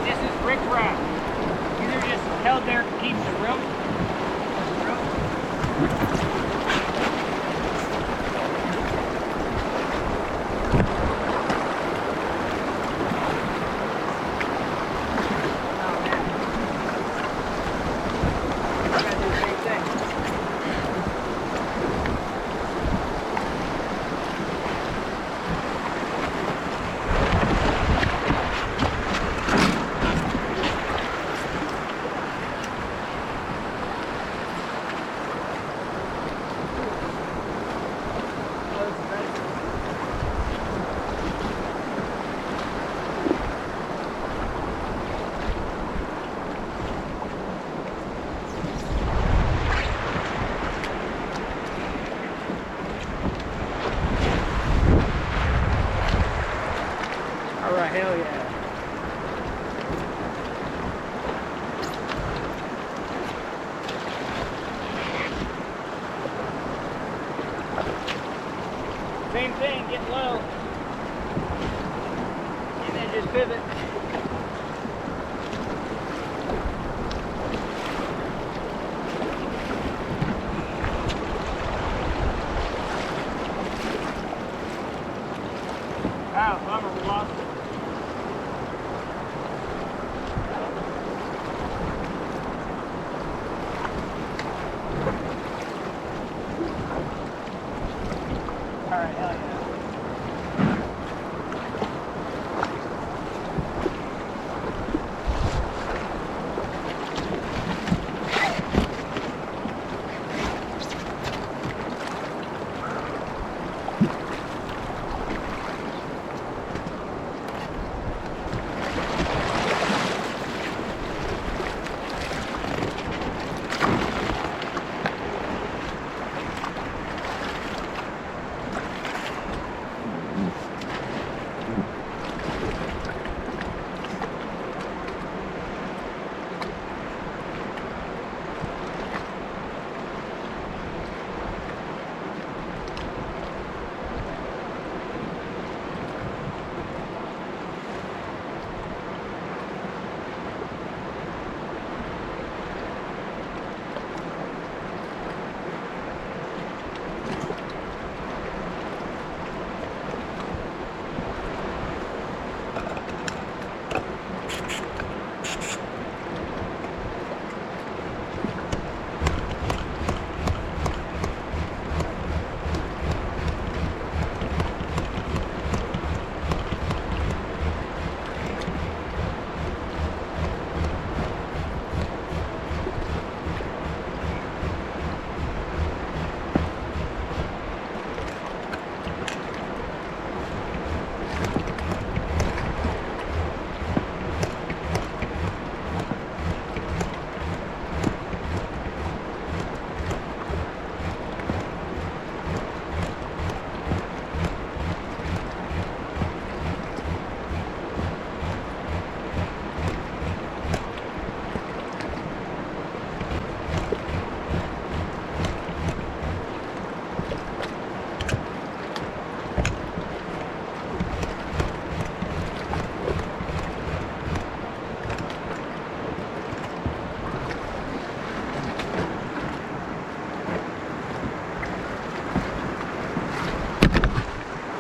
This is brick wrap. These are just held there to keep the rope. Alright, hell yeah. Same thing, get low. And then just pivot. Oh, bummer, we lost it. Alright, hell yeah.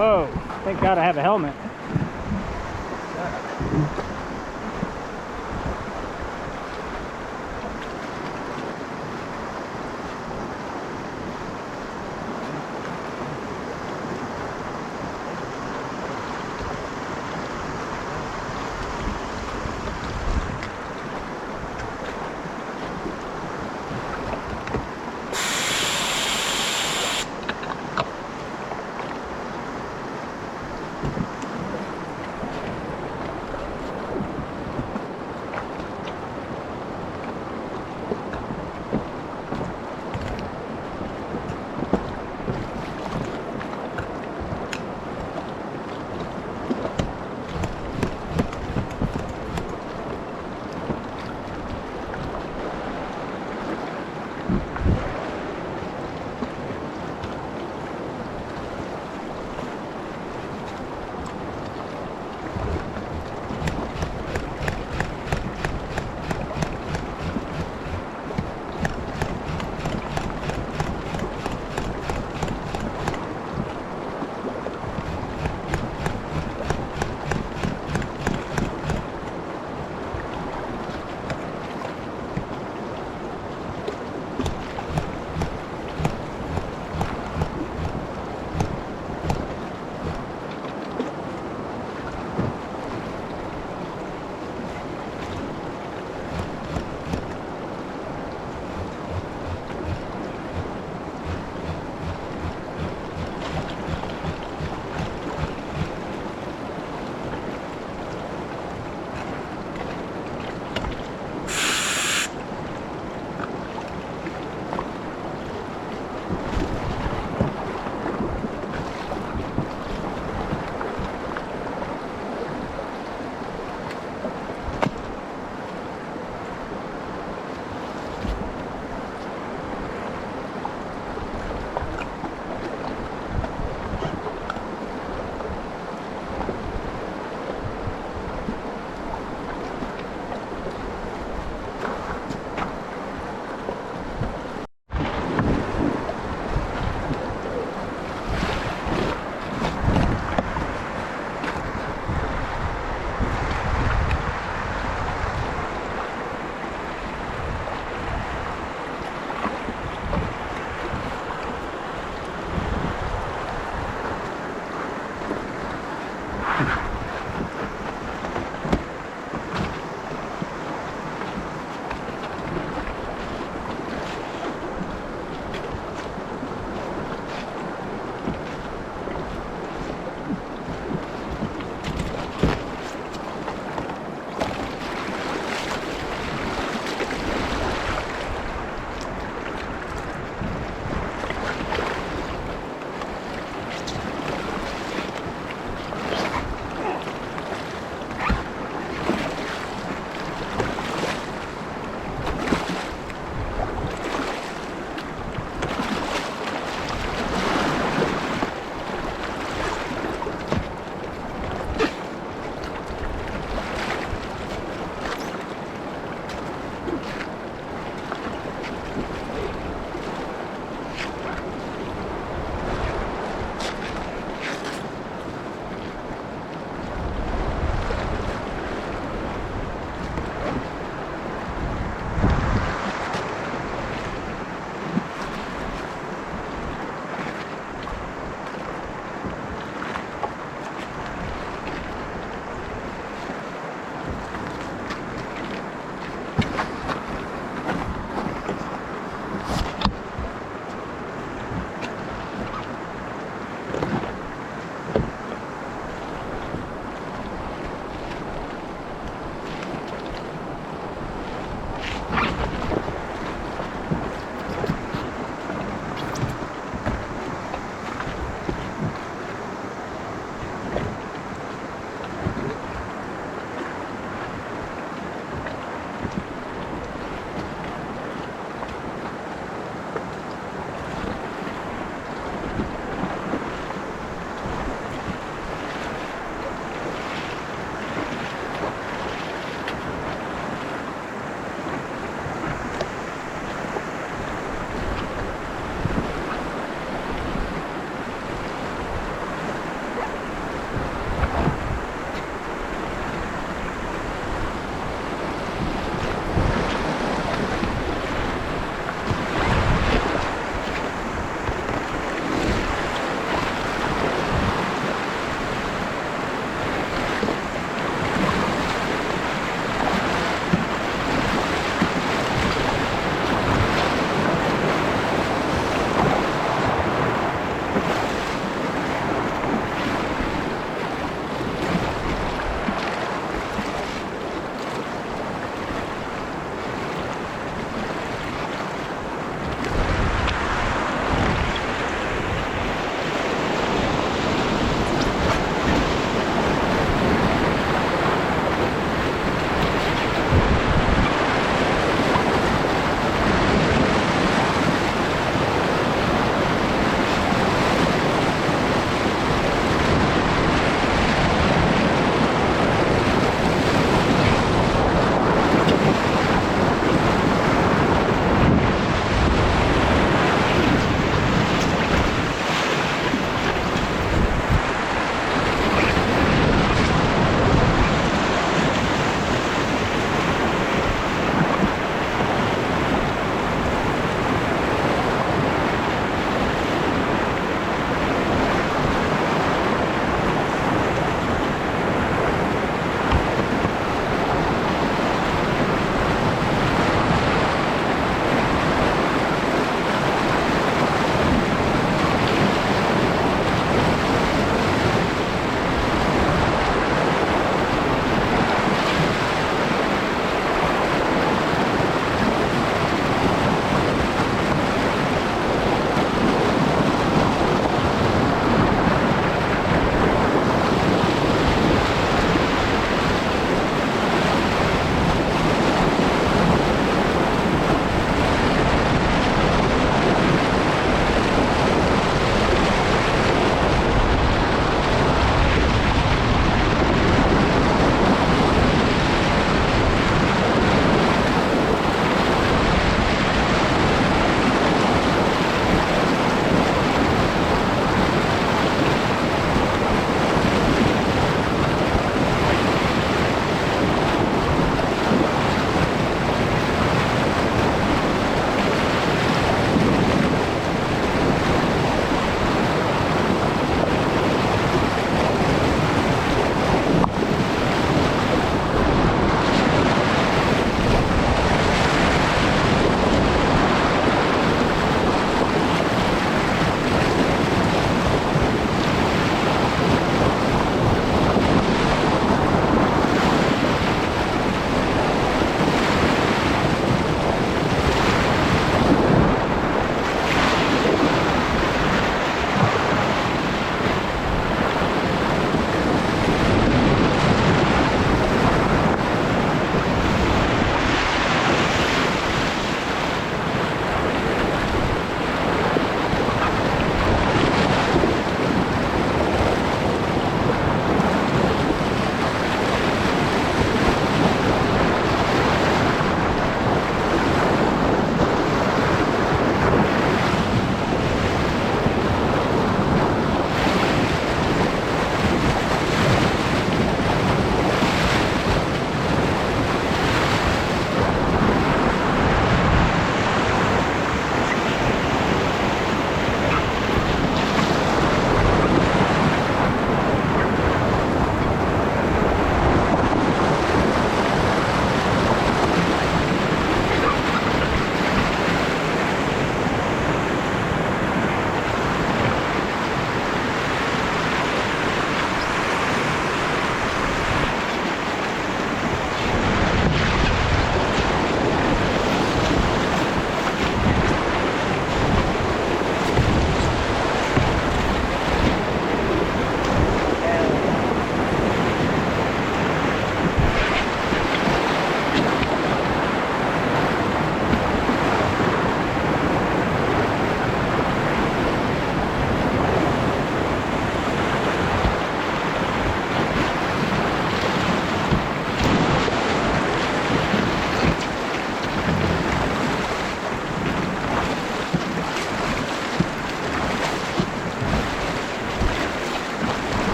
Whoa, thank God I have a helmet.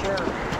sure.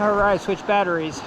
All right, switch batteries.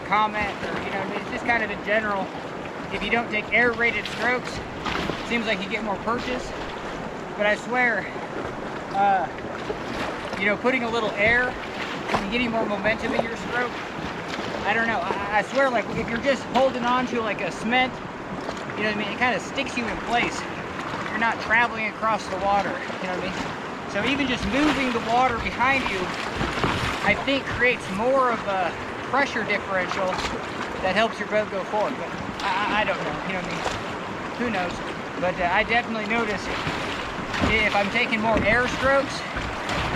comment, or you know, it's just kind of in general. If you don't take air-rated strokes, it seems like you get more purchase. But I swear, you know, putting a little air and getting more momentum in your stroke, I don't know. I swear, like if you're just holding on to like a cement, you know what I mean, it kind of sticks you in place. You're not traveling across the water, you know what I mean? So even just moving the water behind you, I think creates more of a pressure differential that helps your boat go forward. But I don't know, you know what I mean? Who knows? But I definitely notice if I'm taking more air strokes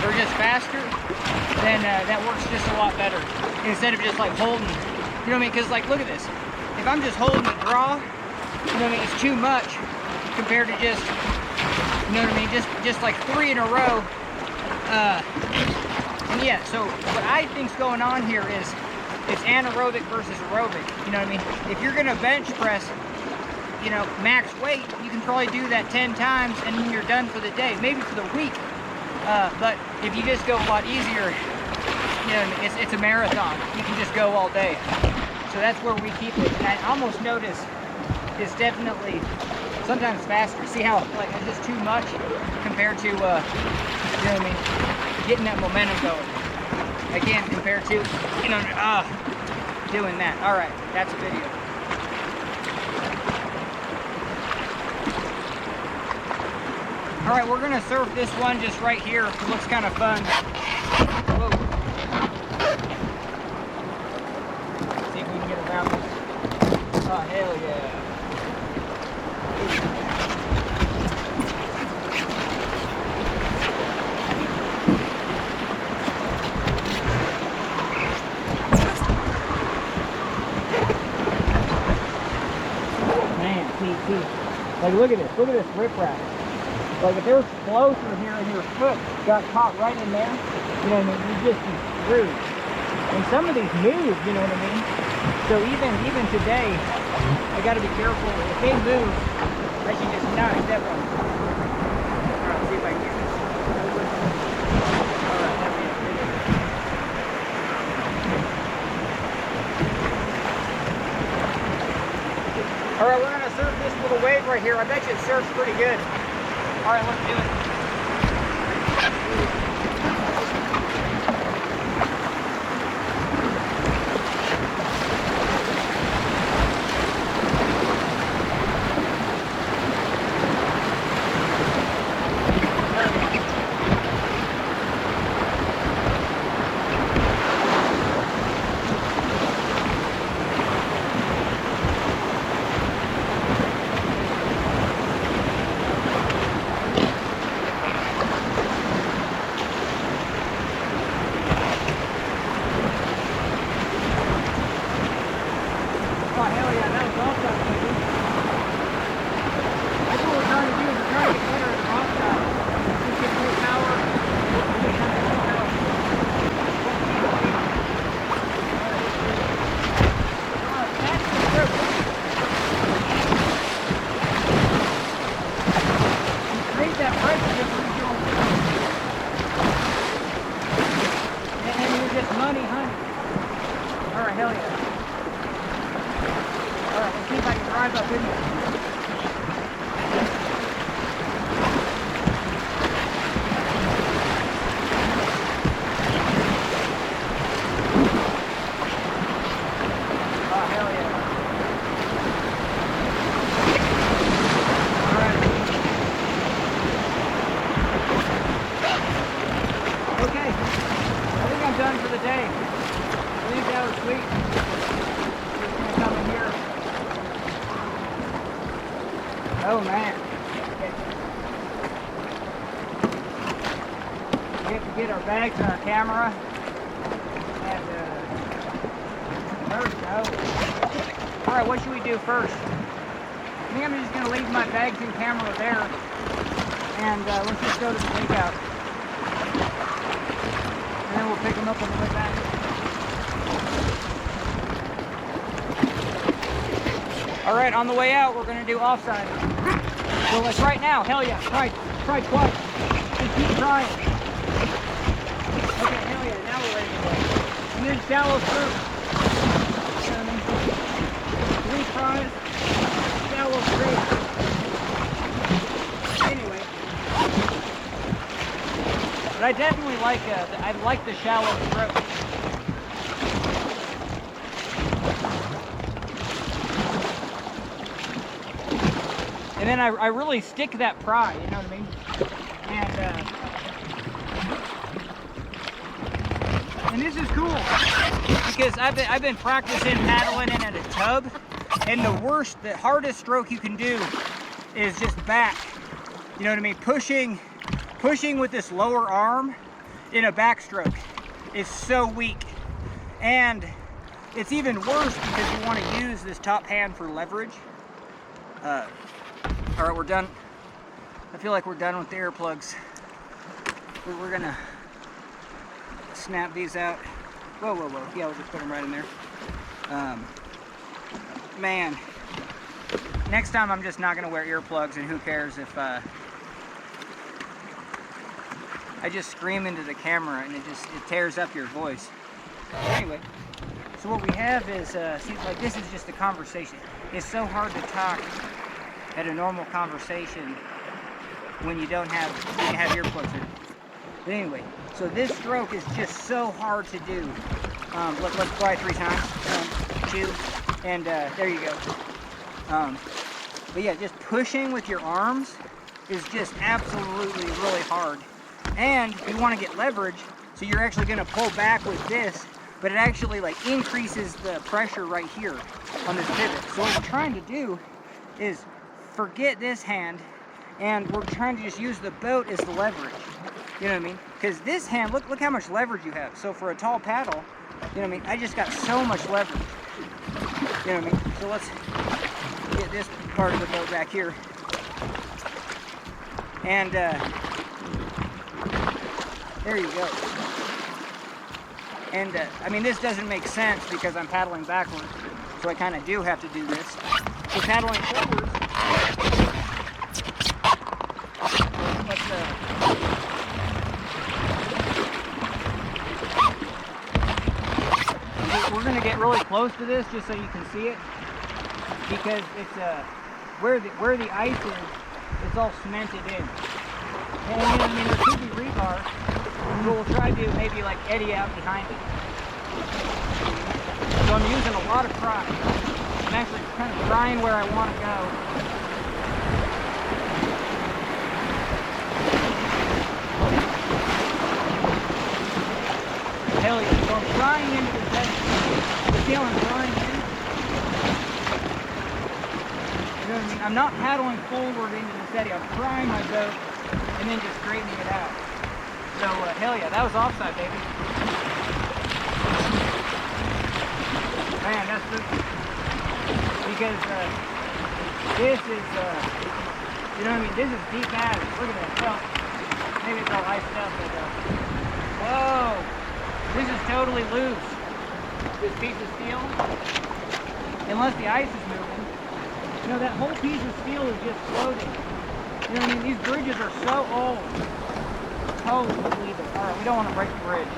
or just faster, then that works just a lot better. Instead of just like holding, you know what I mean? Because like, look at this. If I'm just holding the draw, you know what I mean, it's too much compared to just, you know what I mean, just like 3 in a row. And yeah, so what I think's going on here is it's anaerobic versus aerobic. You know what I mean? If you're gonna bench press, you know, max weight, you can probably do that 10 times and then you're done for the day, maybe for the week. But if you just go a lot easier, you know, it's a marathon. You can just go all day. So that's where we keep it. And I almost notice it's definitely sometimes faster. See how like it's just too much compared to, you know what I mean, getting that momentum going. Again, compared to, you know, doing that. All right, that's a video. All right, we're gonna surf this one just right here. It looks kind of fun. Whoa. See if we can get around this. Oh, hell yeah. Man, see. Like, look at this riprap. Like if there's flow through here and your foot got caught right in there, you know what I mean, you'd just be screwed. And some of these move, you know what I mean? So even today, I gotta be careful. If they move, I should just not step on them. Alright, see if I can get this. Alright, there we go. Alright, we're gonna surf this little wave right here. I bet you it surfs pretty good. All right, let's do it. Money, honey. All right, hell yeah. All right, let's see if I can drive up in there. Oh, hell yeah. All right. Okay. I think I'm done for the day. I think that was sweet. Just gonna come in here. Oh man. We have to get our bags and our camera. And first, oh. Alright, what should we do first? I think I'm just gonna leave my bags and camera there. And let's just go to the takeout. And then we'll pick them up on the way back. Alright, on the way out, we're going to do offside. So let's right now. Hell yeah. Try twice. Just keep trying. Okay, hell yeah. Now we're ready to go. And then shallow through. I definitely like the shallow stroke. And then I really stick that pry, you know what I mean? And this is cool because I've been practicing paddling in a tub, and the hardest stroke you can do is just back. You know what I mean? Pushing with this lower arm in a backstroke is so weak. And it's even worse because you want to use this top hand for leverage. All right, we're done. I feel like we're done with the earplugs. We're gonna snap these out. Whoa, whoa, whoa. Yeah, we'll just put them right in there. Man, next time I'm just not gonna wear earplugs, and who cares if I just scream into the camera and it tears up your voice. Anyway, so what we have is, see, like this is just a conversation. It's so hard to talk at a normal conversation when you don't have, earplugs in. But anyway, so this stroke is just so hard to do. Let's try 3 times. 1, 2, and there you go. But yeah, just pushing with your arms is just absolutely really hard. And you want to get leverage, so you're actually going to pull back with this, but it actually like increases the pressure right here on this pivot. So what we're trying to do is forget this hand, and we're trying to just use the boat as the leverage. You know what I mean? Because this hand, look how much leverage you have. So for a tall paddle, you know what I mean? I just got so much leverage. You know what I mean? So let's get this part of the boat back here. And there you go. And I mean, this doesn't make sense because I'm paddling backwards. So I kind of do have to do this. So paddling forwards, we're going to get really close to this just so you can see it, because it's where the ice is, it's all cemented in. And I mean, there could be rebar, but we'll try to maybe like eddy out behind it. So I'm using a lot of pry. I'm actually kind of prying where I want to go. Hell yeah, so I'm prying into the bed. See how I'm prying in? You know what I mean? I'm not paddling forward into the steady. I'm prying my boat and then just straightening it out. So hell yeah, that was offside, baby. Man, that's good. Because this is, you know what I mean? This is deep ass. Look at that. Well, maybe it's all iced up, but whoa, this is totally loose. This piece of steel, unless the ice is moving. You know, that whole piece of steel is just floating. You know what I mean? These bridges are so old. Holy Jesus. All right, we don't want to break the bridge.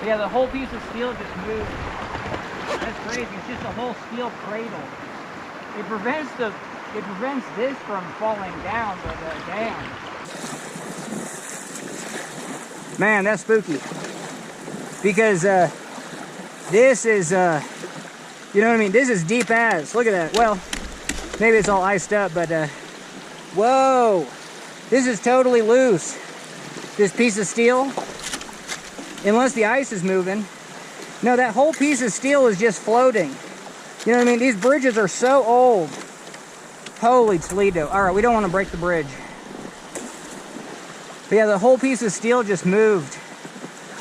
But yeah, the whole piece of steel just moved. That's crazy. It's just a whole steel cradle. It prevents this from falling down, but damn. Man, that's spooky. Because this is, you know what I mean? This is deep as. Look at that. Well, maybe it's all iced up, but whoa, this is totally loose. This piece of steel, unless the ice is moving. No, that whole piece of steel is just floating. You know what I mean? These bridges are so old. Holy Toledo. All right, we don't want to break the bridge. But yeah, the whole piece of steel just moved.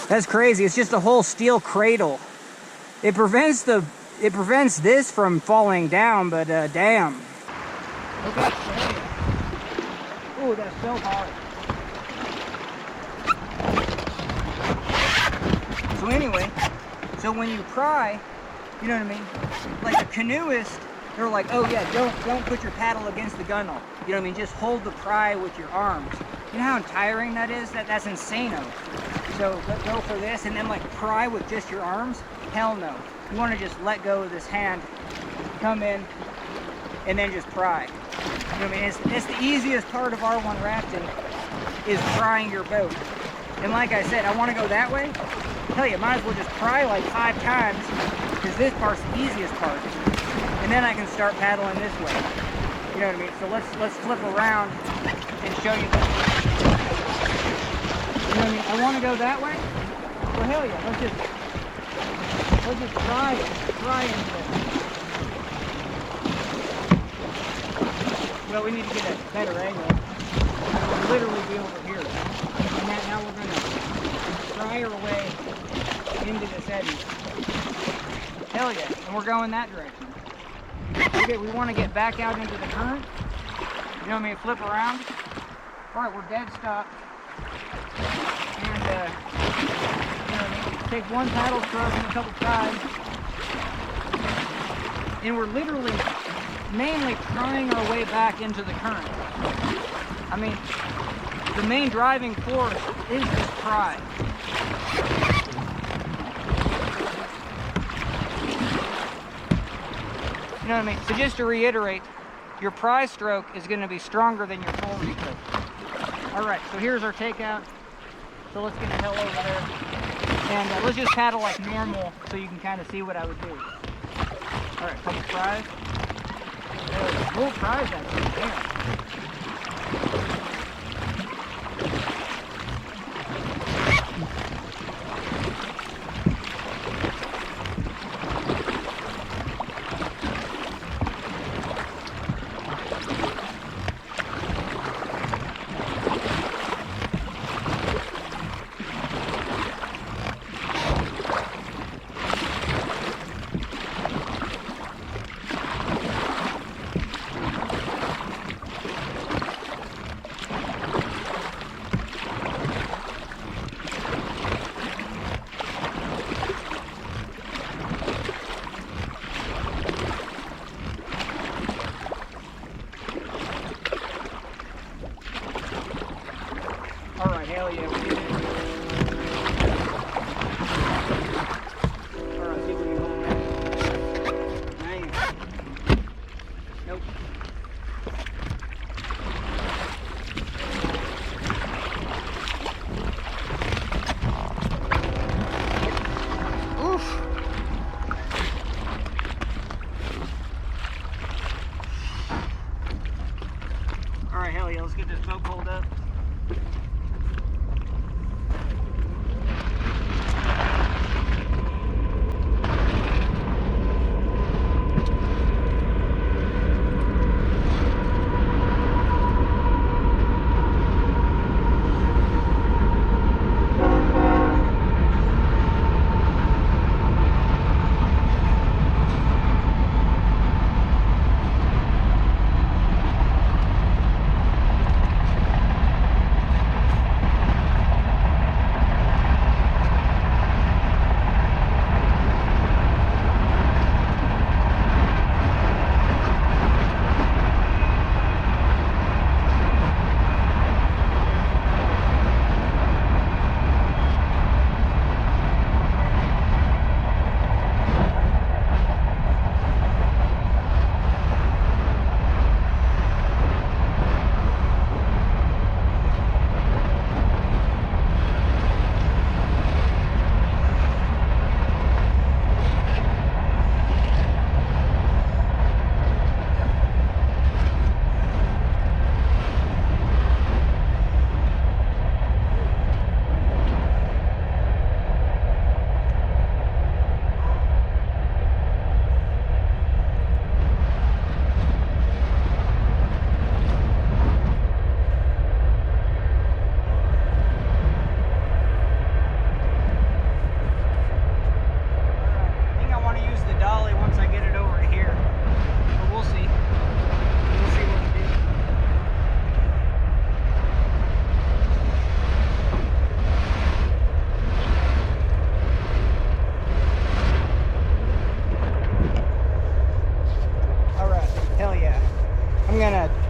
That's crazy. It's just a whole steel cradle. It prevents this from falling down, but damn. Okay. Oh, that's so hard. So anyway, so when you pry, you know what I mean? Like the canoeists, they're like, oh yeah, don't put your paddle against the gunnel. You know what I mean? Just hold the pry with your arms. You know how tiring that is? That's insane-o. So go for this and then like pry with just your arms? Hell no. You want to just let go of this hand, come in, and then just pry. You know what I mean? It's the easiest part of R1 rafting. is prying your boat. And like I said, I want to go that way. Hell, you might as well just pry like 5 times, because this part's the easiest part. And then I can start paddling this way. You know what I mean? So let's flip around and show you this. You know what I mean? I want to go that way. Well, hell yeah, let's just pry into it. Well, we need to get a better angle. We'll literally be over here. And now we're going to pry our way into this eddy. Hell yeah, and we're going that direction. Okay, we want to get back out into the current. You know what I mean? Flip around. All right, we're dead stop. And, you know what I mean? Take one paddle stroke and a couple times. And we're literally mainly prying our way back into the current. I mean, the main driving force is this pry. You know what I mean? So just to reiterate, your pry stroke is going to be stronger than your forward stroke. Alright, so here's our takeout. So let's get the hell over there. And let's just paddle like normal so you can kind of see what I would do. Alright, couple pries. We'll prize that thing, damn. Alright, hell yeah, we did it. Alright, see if we can hold that. Nice. Nope. Oof. Alright, hell yeah, let's get this boat pulled up.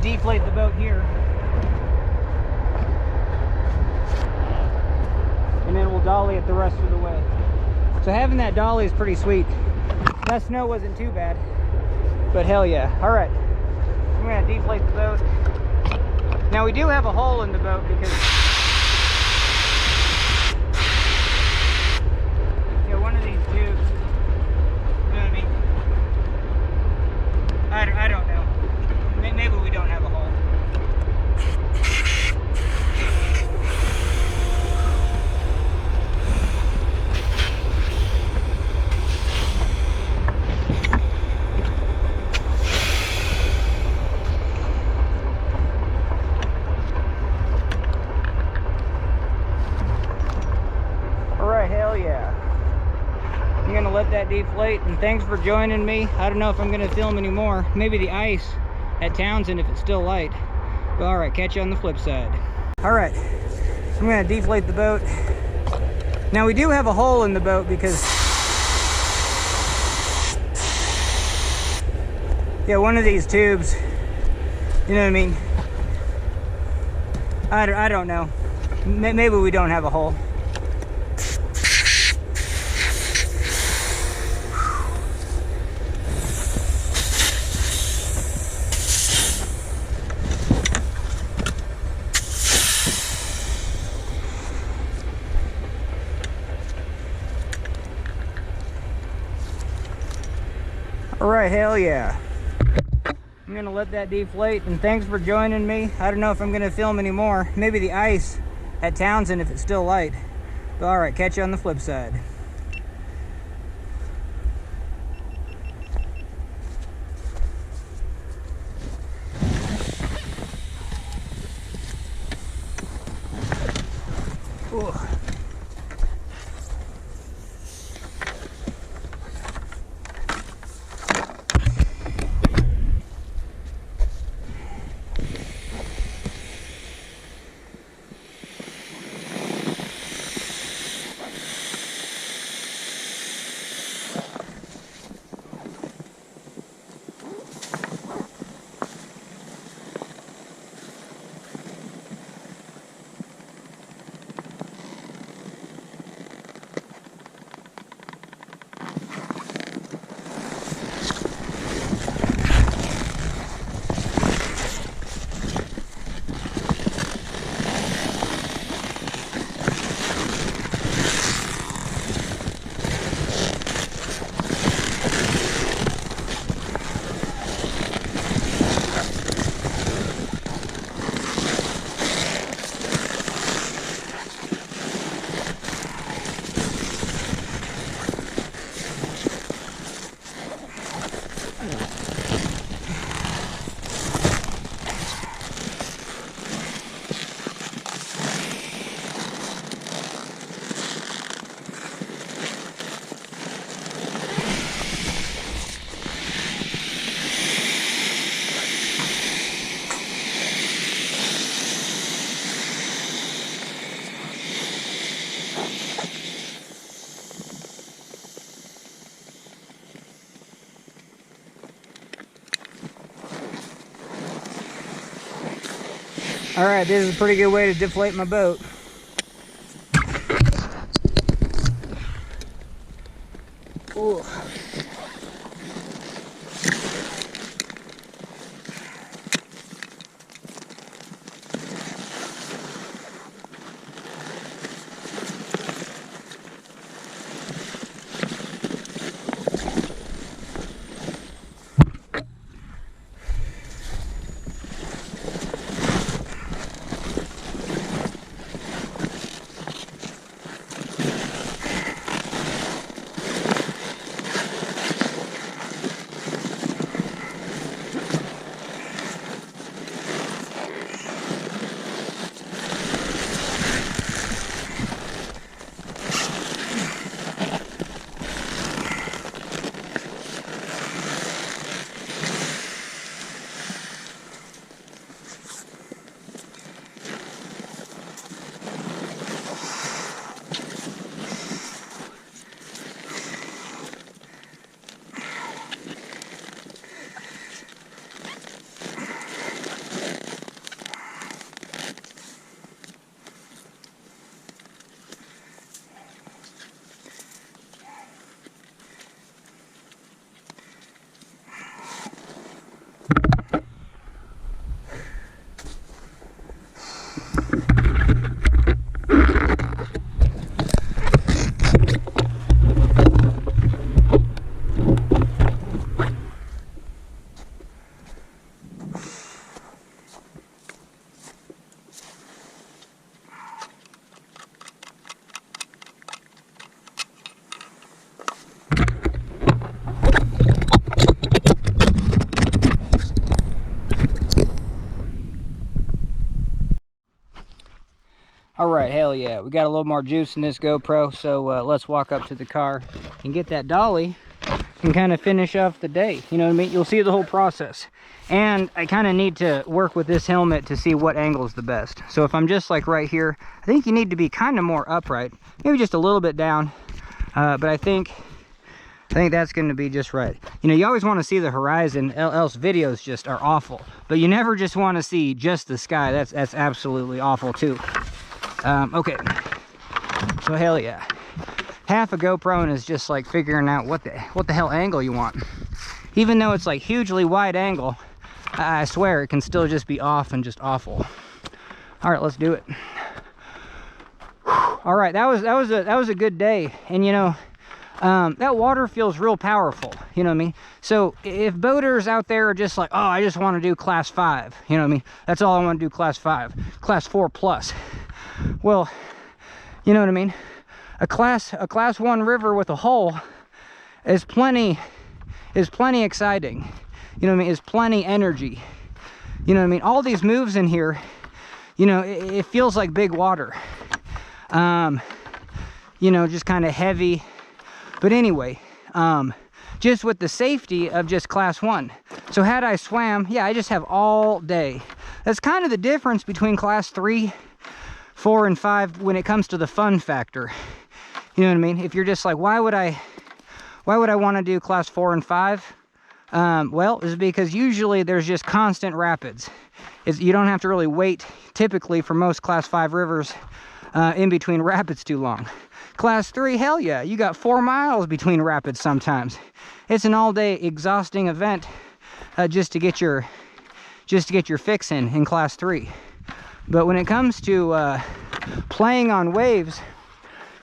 Deflate the boat here, and then we'll dolly it the rest of the way. So having that dolly is pretty sweet. That snow wasn't too bad, but hell yeah. All right, I'm gonna deflate the boat. Now we do have a hole in the boat because deflate, and thanks for joining me. I don't know if I'm going to film anymore. Maybe the ice at Townsend if it's still light. But all right, catch you on the flip side. All right, I'm going to deflate the boat. Now we do have a hole in the boat because, yeah, one of these tubes, you know what I mean? I don't know. Maybe we don't have a hole. All right, hell yeah. I'm gonna let that deflate, and thanks for joining me. I don't know if I'm gonna film anymore. Maybe the ice at Townsend if it's still light. But all right, catch you on the flip side. Ooh. All right, this is a pretty good way to deflate my boat. Ooh. All right, hell yeah. We got a little more juice in this GoPro, so let's walk up to the car and get that dolly and kind of finish off the day. You know what I mean? You'll see the whole process. And I kind of need to work with this helmet to see what angle is the best. So if I'm just like right here, I think you need to be kind of more upright, maybe just a little bit down. But I think that's going to be just right. You know, you always want to see the horizon, else videos just are awful. But you never just want to see just the sky. That's absolutely awful too. Okay, so hell yeah. Half a GoPro is just like figuring out what the hell angle you want. Even though it's like hugely wide angle, I swear it can still just be off and just awful. All right, let's do it. All right, that was a good day. And you know, that water feels real powerful, you know what I mean? So if boaters out there are just like, oh, I just want to do class 5, you know what I mean? That's all I want to do, class 5, class 4 plus. Well, you know what I mean? A class 1 river with a hull is plenty exciting. You know what I mean? Is plenty energy. You know what I mean? All these moves in here, you know, it feels like big water. You know, just kind of heavy. But anyway, just with the safety of just class 1. So had I swam, yeah, I just have all day. That's kind of the difference between class 3, 4, and 5 when it comes to the fun factor. You know what I mean? If you're just like, why would I want to do class 4 and 5? Well, it's because usually there's just constant rapids. You don't have to really wait, typically, for most class 5 rivers in between rapids too long. Class 3, hell yeah, you got 4 miles between rapids sometimes. It's an all-day exhausting event just to get your fix in class 3. But when it comes to playing on waves,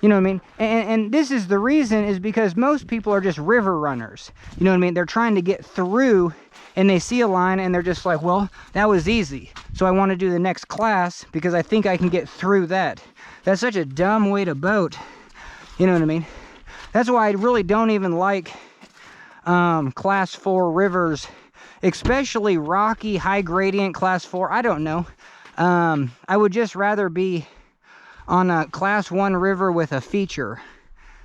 you know what I mean? And this is the reason, is because most people are just river runners. You know what I mean? They're trying to get through and they see a line and they're just like, well, that was easy. So I want to do the next class because I think I can get through that. That's such a dumb way to boat. You know what I mean? That's why I really don't even like class 4 rivers, especially rocky, high gradient class 4. I don't know. I would just rather be on a class 1 river with a feature.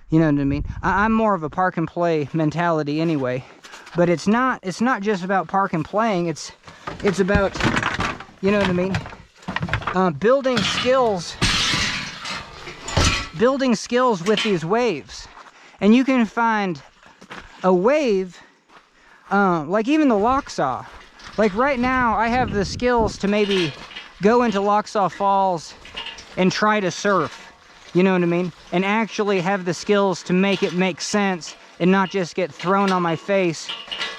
You know what I mean? I'm more of a park and play mentality anyway. But it's not just about park and playing. It's about, you know what I mean? Building skills with these waves. And you can find a wave, like even the Locksaw. Like right now, I have the skills to maybe go into Locksaw Falls and try to surf, you know what I mean? And actually have the skills to make it make sense and not just get thrown on my face,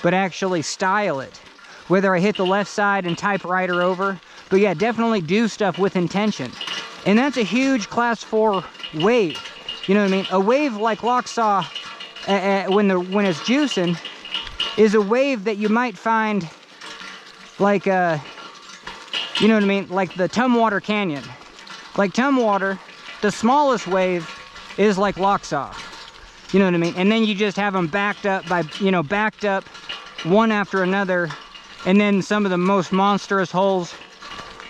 but actually style it. Whether I hit the left side and typewriter over, but yeah, definitely do stuff with intention. And that's a huge class 4 wave, you know what I mean? A wave like Locksaw, when it's juicing, is a wave that you might find like, you know what I mean? Like the Tumwater Canyon. Like Tumwater, the smallest wave is like Locksaw. You know what I mean? And then you just have them backed up by, you know, backed up one after another. And then some of the most monstrous holes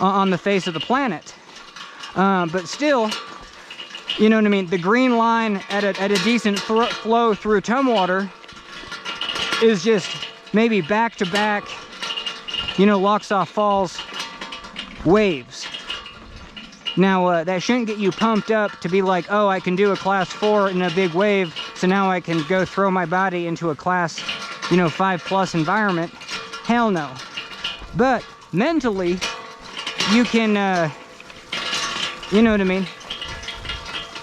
on the face of the planet. But still, you know what I mean? The green line at a decent flow through Tumwater is just maybe back to back, you know, Locksaw Falls waves. Now, that shouldn't get you pumped up to be like, oh, I can do a class 4 in a big wave, so now I can go throw my body into a class, you know, 5+ environment. Hell no. But mentally, you can, you know what I mean?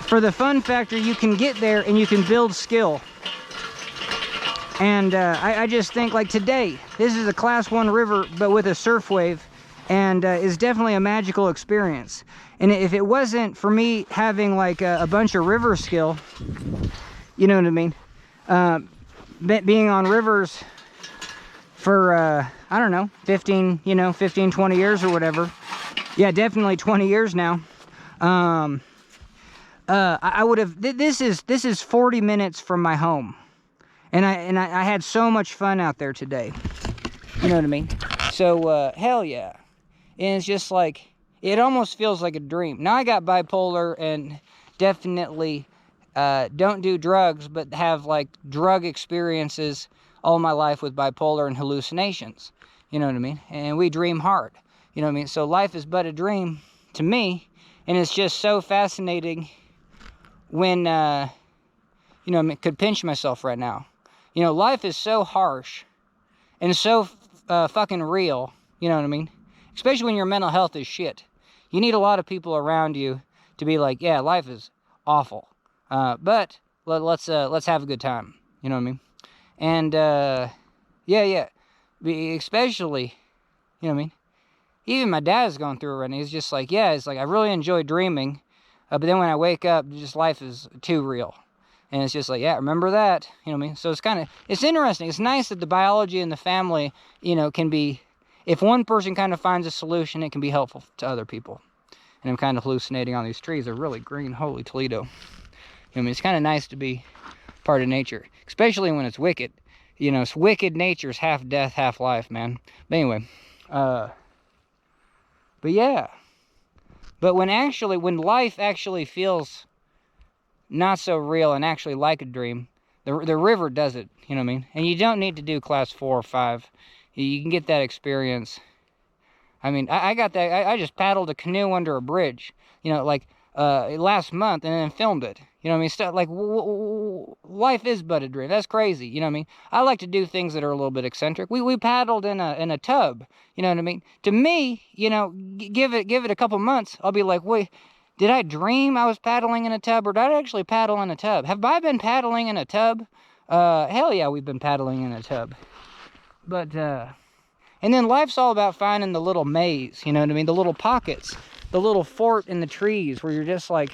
For the fun factor, you can get there and you can build skill. And I just think, like today, this is a class 1 river, but with a surf wave, and is definitely a magical experience. And if it wasn't for me having like a bunch of river skill, you know what I mean? Being on rivers for, I don't know, 15, 20 years or whatever. Yeah, definitely 20 years now. I would have, this is 40 minutes from my home. And I had so much fun out there today. You know what I mean? So, hell yeah. And it's just like, it almost feels like a dream. Now I got bipolar and definitely
don't do drugs, but have like drug experiences all my life with bipolar and hallucinations. You know what I mean? And we dream hard. You know what I mean? So life is but a dream to me. And it's just so fascinating when, you know, I could pinch myself right now. You know, life is so harsh and so fucking real. You know what I mean? Especially when your mental health is shit. You need a lot of people around you to be like, yeah, life is awful. But let's have a good time. You know what I mean? And yeah. Especially, you know what I mean? Even my dad's going through it right now. He's just like, yeah, it's like I really enjoy dreaming, but then when I wake up, just life is too real. And it's just like, yeah, remember that. You know what I mean? So it's interesting. It's nice that the biology and the family, you know, can be, if one person kind of finds a solution, it can be helpful to other people. And I'm kind of hallucinating on these trees. They're really green. Holy Toledo. You know what I mean? It's kind of nice to be part of nature, especially when it's wicked. You know, it's wicked nature's half death, half life, man. But anyway, but yeah. But when life actually feels not so real and actually like a dream, the river does it, you know what I mean? And you don't need to do class 4 or 5. You can get that experience. I mean, I got that. I just paddled a canoe under a bridge, you know, like last month, and then filmed it. You know what I mean? Stuff like life is but a dream. That's crazy. You know what I mean? I like to do things that are a little bit eccentric. We paddled in a tub. You know what I mean? To me, you know, give it a couple months, I'll be like, wait, did I dream I was paddling in a tub, or did I actually paddle in a tub? Have I been paddling in a tub? Hell yeah, we've been paddling in a tub. But and then life's all about finding the little maze. You know what I mean? The little pockets, the little fort in the trees where you're just like,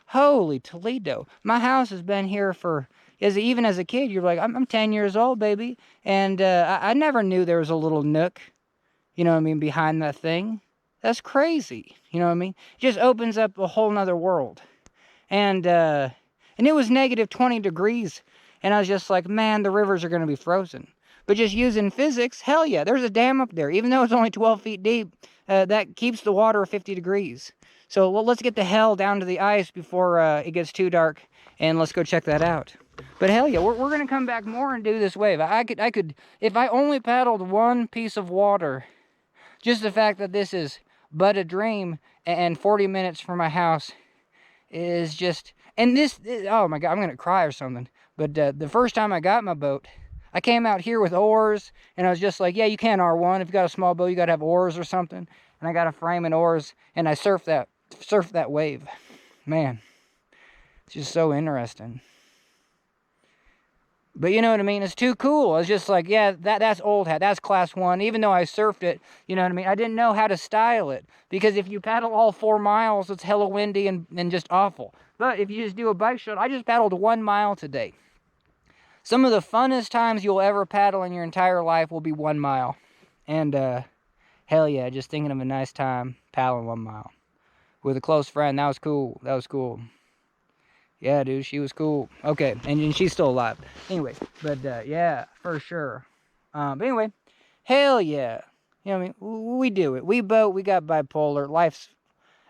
holy Toledo, my house has been here for, even as a kid, you're like, I'm 10 years old, baby. And I never knew there was a little nook, you know what I mean, behind that thing. That's crazy, you know what I mean? It just opens up a whole nother world. And it was negative 20 degrees. And I was just like, man, the rivers are going to be frozen. But just using physics, hell yeah, there's a dam up there. Even though it's only 12 feet deep, that keeps the water 50 degrees. So well, let's get the hell down to the ice before it gets too dark, and let's go check that out. But hell yeah, we're going to come back more and do this wave. I could, if I only paddled one piece of water, just the fact that this is but a dream and 40 minutes from my house is just, and this, oh my God, I'm going to cry or something. But the first time I got my boat, I came out here with oars, and I was just like, yeah, you can R1. If you got a small boat, you got to have oars or something. And I got a frame and oars, and I surfed that wave. Man, it's just so interesting. But you know what I mean? It's too cool. It's just like, yeah, that's old hat. That's class 1. Even though I surfed it, you know what I mean? I didn't know how to style it. Because if you paddle all 4 miles, it's hella windy and just awful. But if you just do a bike shuttle, I just paddled 1 mile today. Some of the funnest times you'll ever paddle in your entire life will be 1 mile. And hell yeah, just thinking of a nice time paddling 1 mile. With a close friend. That was cool. That was cool. Yeah, dude, she was cool. Okay, and she's still alive. Anyway, but yeah, for sure. But anyway, hell yeah. You know what I mean? We do it. We boat. We got bipolar. Life's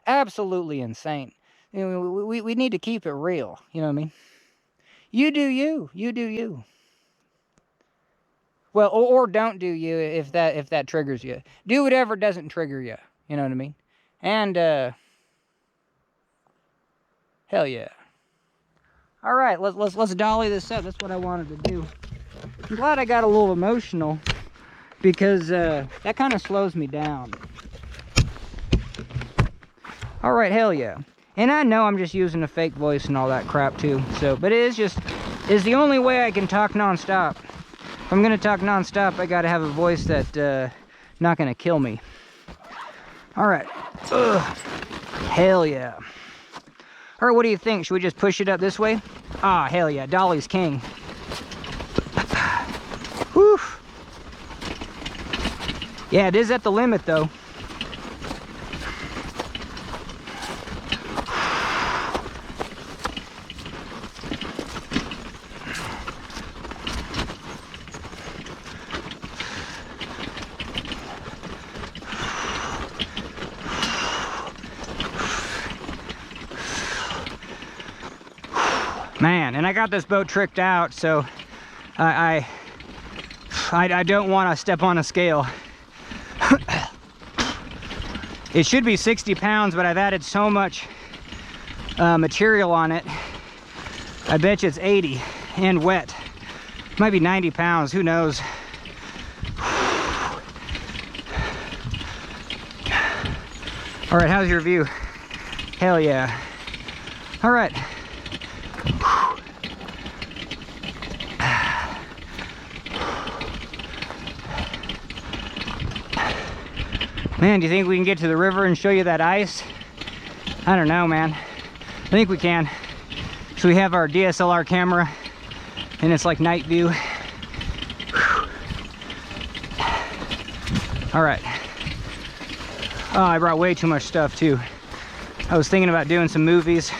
absolutely insane. You know, we need to keep it real. You know what I mean? You do you. You do you. Well, or don't do you if that triggers you. Do whatever doesn't trigger you. You know what I mean? And hell yeah. All right, let's dolly this up. That's what I wanted to do. I'm glad I got a little emotional because that kind of slows me down. All right, hell yeah. And I know I'm just using a fake voice and all that crap too. So, but it's the only way I can talk nonstop. If I'm gonna talk nonstop, I gotta have a voice that not gonna kill me. All right. Ugh. Hell yeah. All right, what do you think? Should we just push it up this way? Ah, hell yeah. Dolly's king. Whew. Yeah, it is at the limit though.
Man, and I got this boat tricked out, so I don't want to step on a scale. It should be 60 pounds, but I've added so much material on it. I bet you it's 80 and wet. Might be 90 pounds, who knows. All right, how's your view? Hell yeah. All right. Man, do you think we can get to the river and show you that ice? I don't know, man. I think we can. So we have our DSLR camera and it's like night view. All right. Oh, I brought way too much stuff too. I was thinking about doing some movies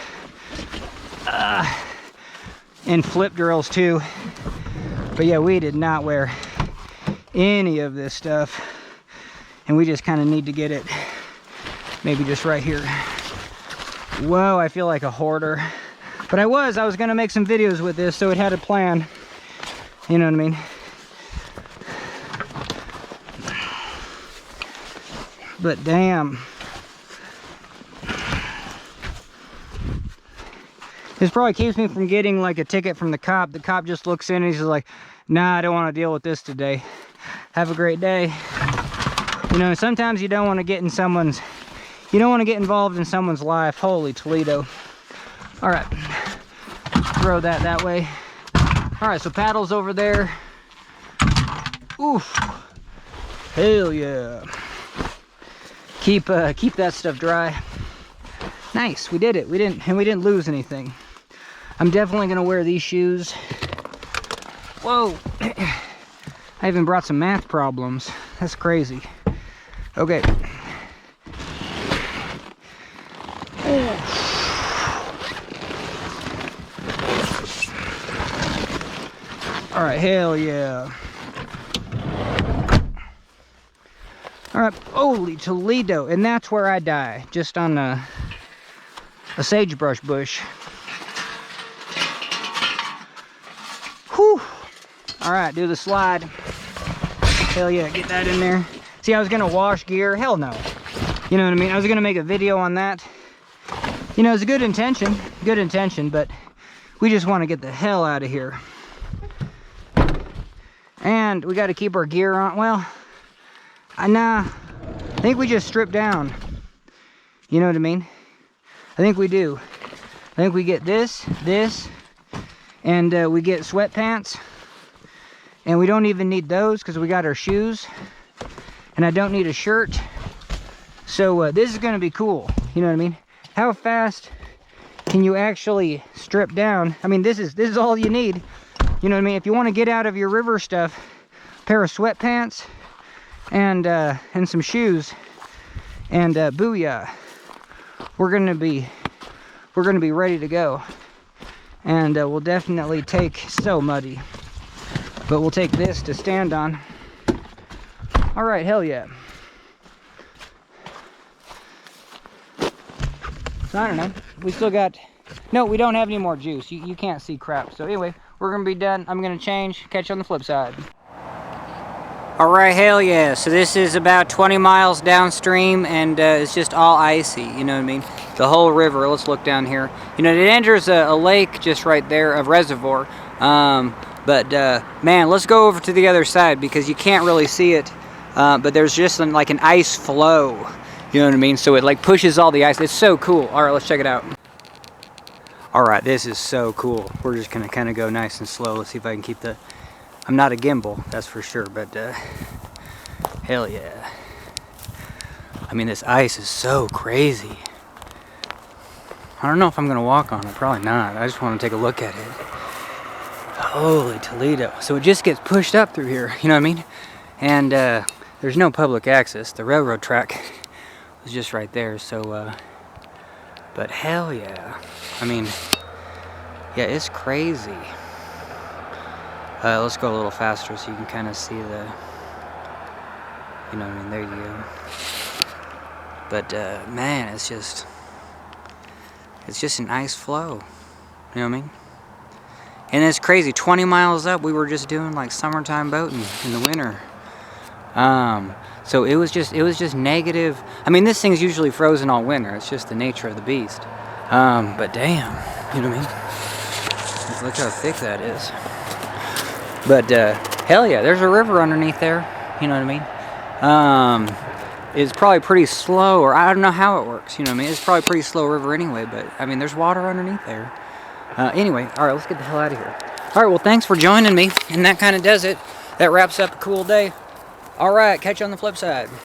and flip drills too. But yeah, we did not wear any of this stuff. And we just kind of need to get it maybe just right here. Whoa, I feel like a hoarder. But I was gonna make some videos with this, so it had a plan. You know what I mean? But damn. This probably keeps me from getting like a ticket from the cop. The cop just looks in and he's just like, nah, I don't want to deal with this today. Have a great day. You know, sometimes you don't want to get in someone's, you don't want to get involved in someone's life. Holy Toledo. All right, throw that way. All right, so paddles over there. Oof, hell yeah. Keep that stuff dry. Nice, we did it. We didn't lose anything. I'm definitely gonna wear these shoes. Whoa, I even brought some math problems. That's crazy. Okay. All right, hell yeah. All right, holy Toledo, and that's where I die, just on a sagebrush bush. Whew. All right, do the slide. Hell yeah, get that in there. See, I was gonna wash gear. Hell no. You know what I mean? I was gonna make a video on that. You know, it's a good intention, but we just want to get the hell out of here. And we got to keep our gear on. Well, I think we just strip down. You know what I mean? I think we do. I think we get this, and we get sweatpants. And we don't even need those because we got our shoes. And I don't need a shirt. So this is going to be cool. You know what I mean? How fast can you actually strip down? I mean, this is all you need. You know what I mean? If you want to get out of your river stuff, a pair of sweatpants and some shoes, and booyah, we're gonna be ready to go. And we'll definitely take, so muddy, but we'll take this to stand on. All right, hell yeah. So I don't know, we still got, no, we don't have any more juice. You can't see crap. So anyway, we're gonna be done. I'm gonna change, catch you on the flip side. All right, hell yeah. So this is about 20 miles downstream, and it's just all icy, you know what I mean? The whole river. Let's look down here. You know, it enters a lake just right there, a reservoir. Man, let's go over to the other side because you can't really see it. But there's just like an ice flow, you know what I mean? So it like pushes all the ice. It's so cool. All right, let's check it out. All right, this is so cool. We're just gonna kind of go nice and slow. Let's see if I can keep the, I'm not a gimbal, that's for sure, but hell yeah. I mean, this ice is so crazy. I don't know if I'm gonna walk on it, probably not. I just want to take a look at it. Holy Toledo. So it just gets pushed up through here, you know what I mean? And there's no public access. The railroad track was just right there, so, but hell yeah. I mean, yeah, it's crazy. Let's go a little faster so you can kind of see the, you know what I mean, there you go. But man, it's just an ice flow, you know what I mean?
And it's crazy, 20 miles up, we were just doing like summertime boating in the winter. So it was just negative. I mean, this thing's usually frozen all winter. It's just the nature of the beast. But damn, you know what I mean? Just look how thick that is. But hell yeah, there's a river underneath there. You know what I mean? It's probably pretty slow, or I don't know how it works. You know what I mean? It's probably a pretty slow river anyway. But I mean, there's water underneath there. Anyway, all right, let's get the hell out of here. All right, well, thanks for joining me, and that kind of does it. That wraps up a cool day. All right, catch you on the flip side.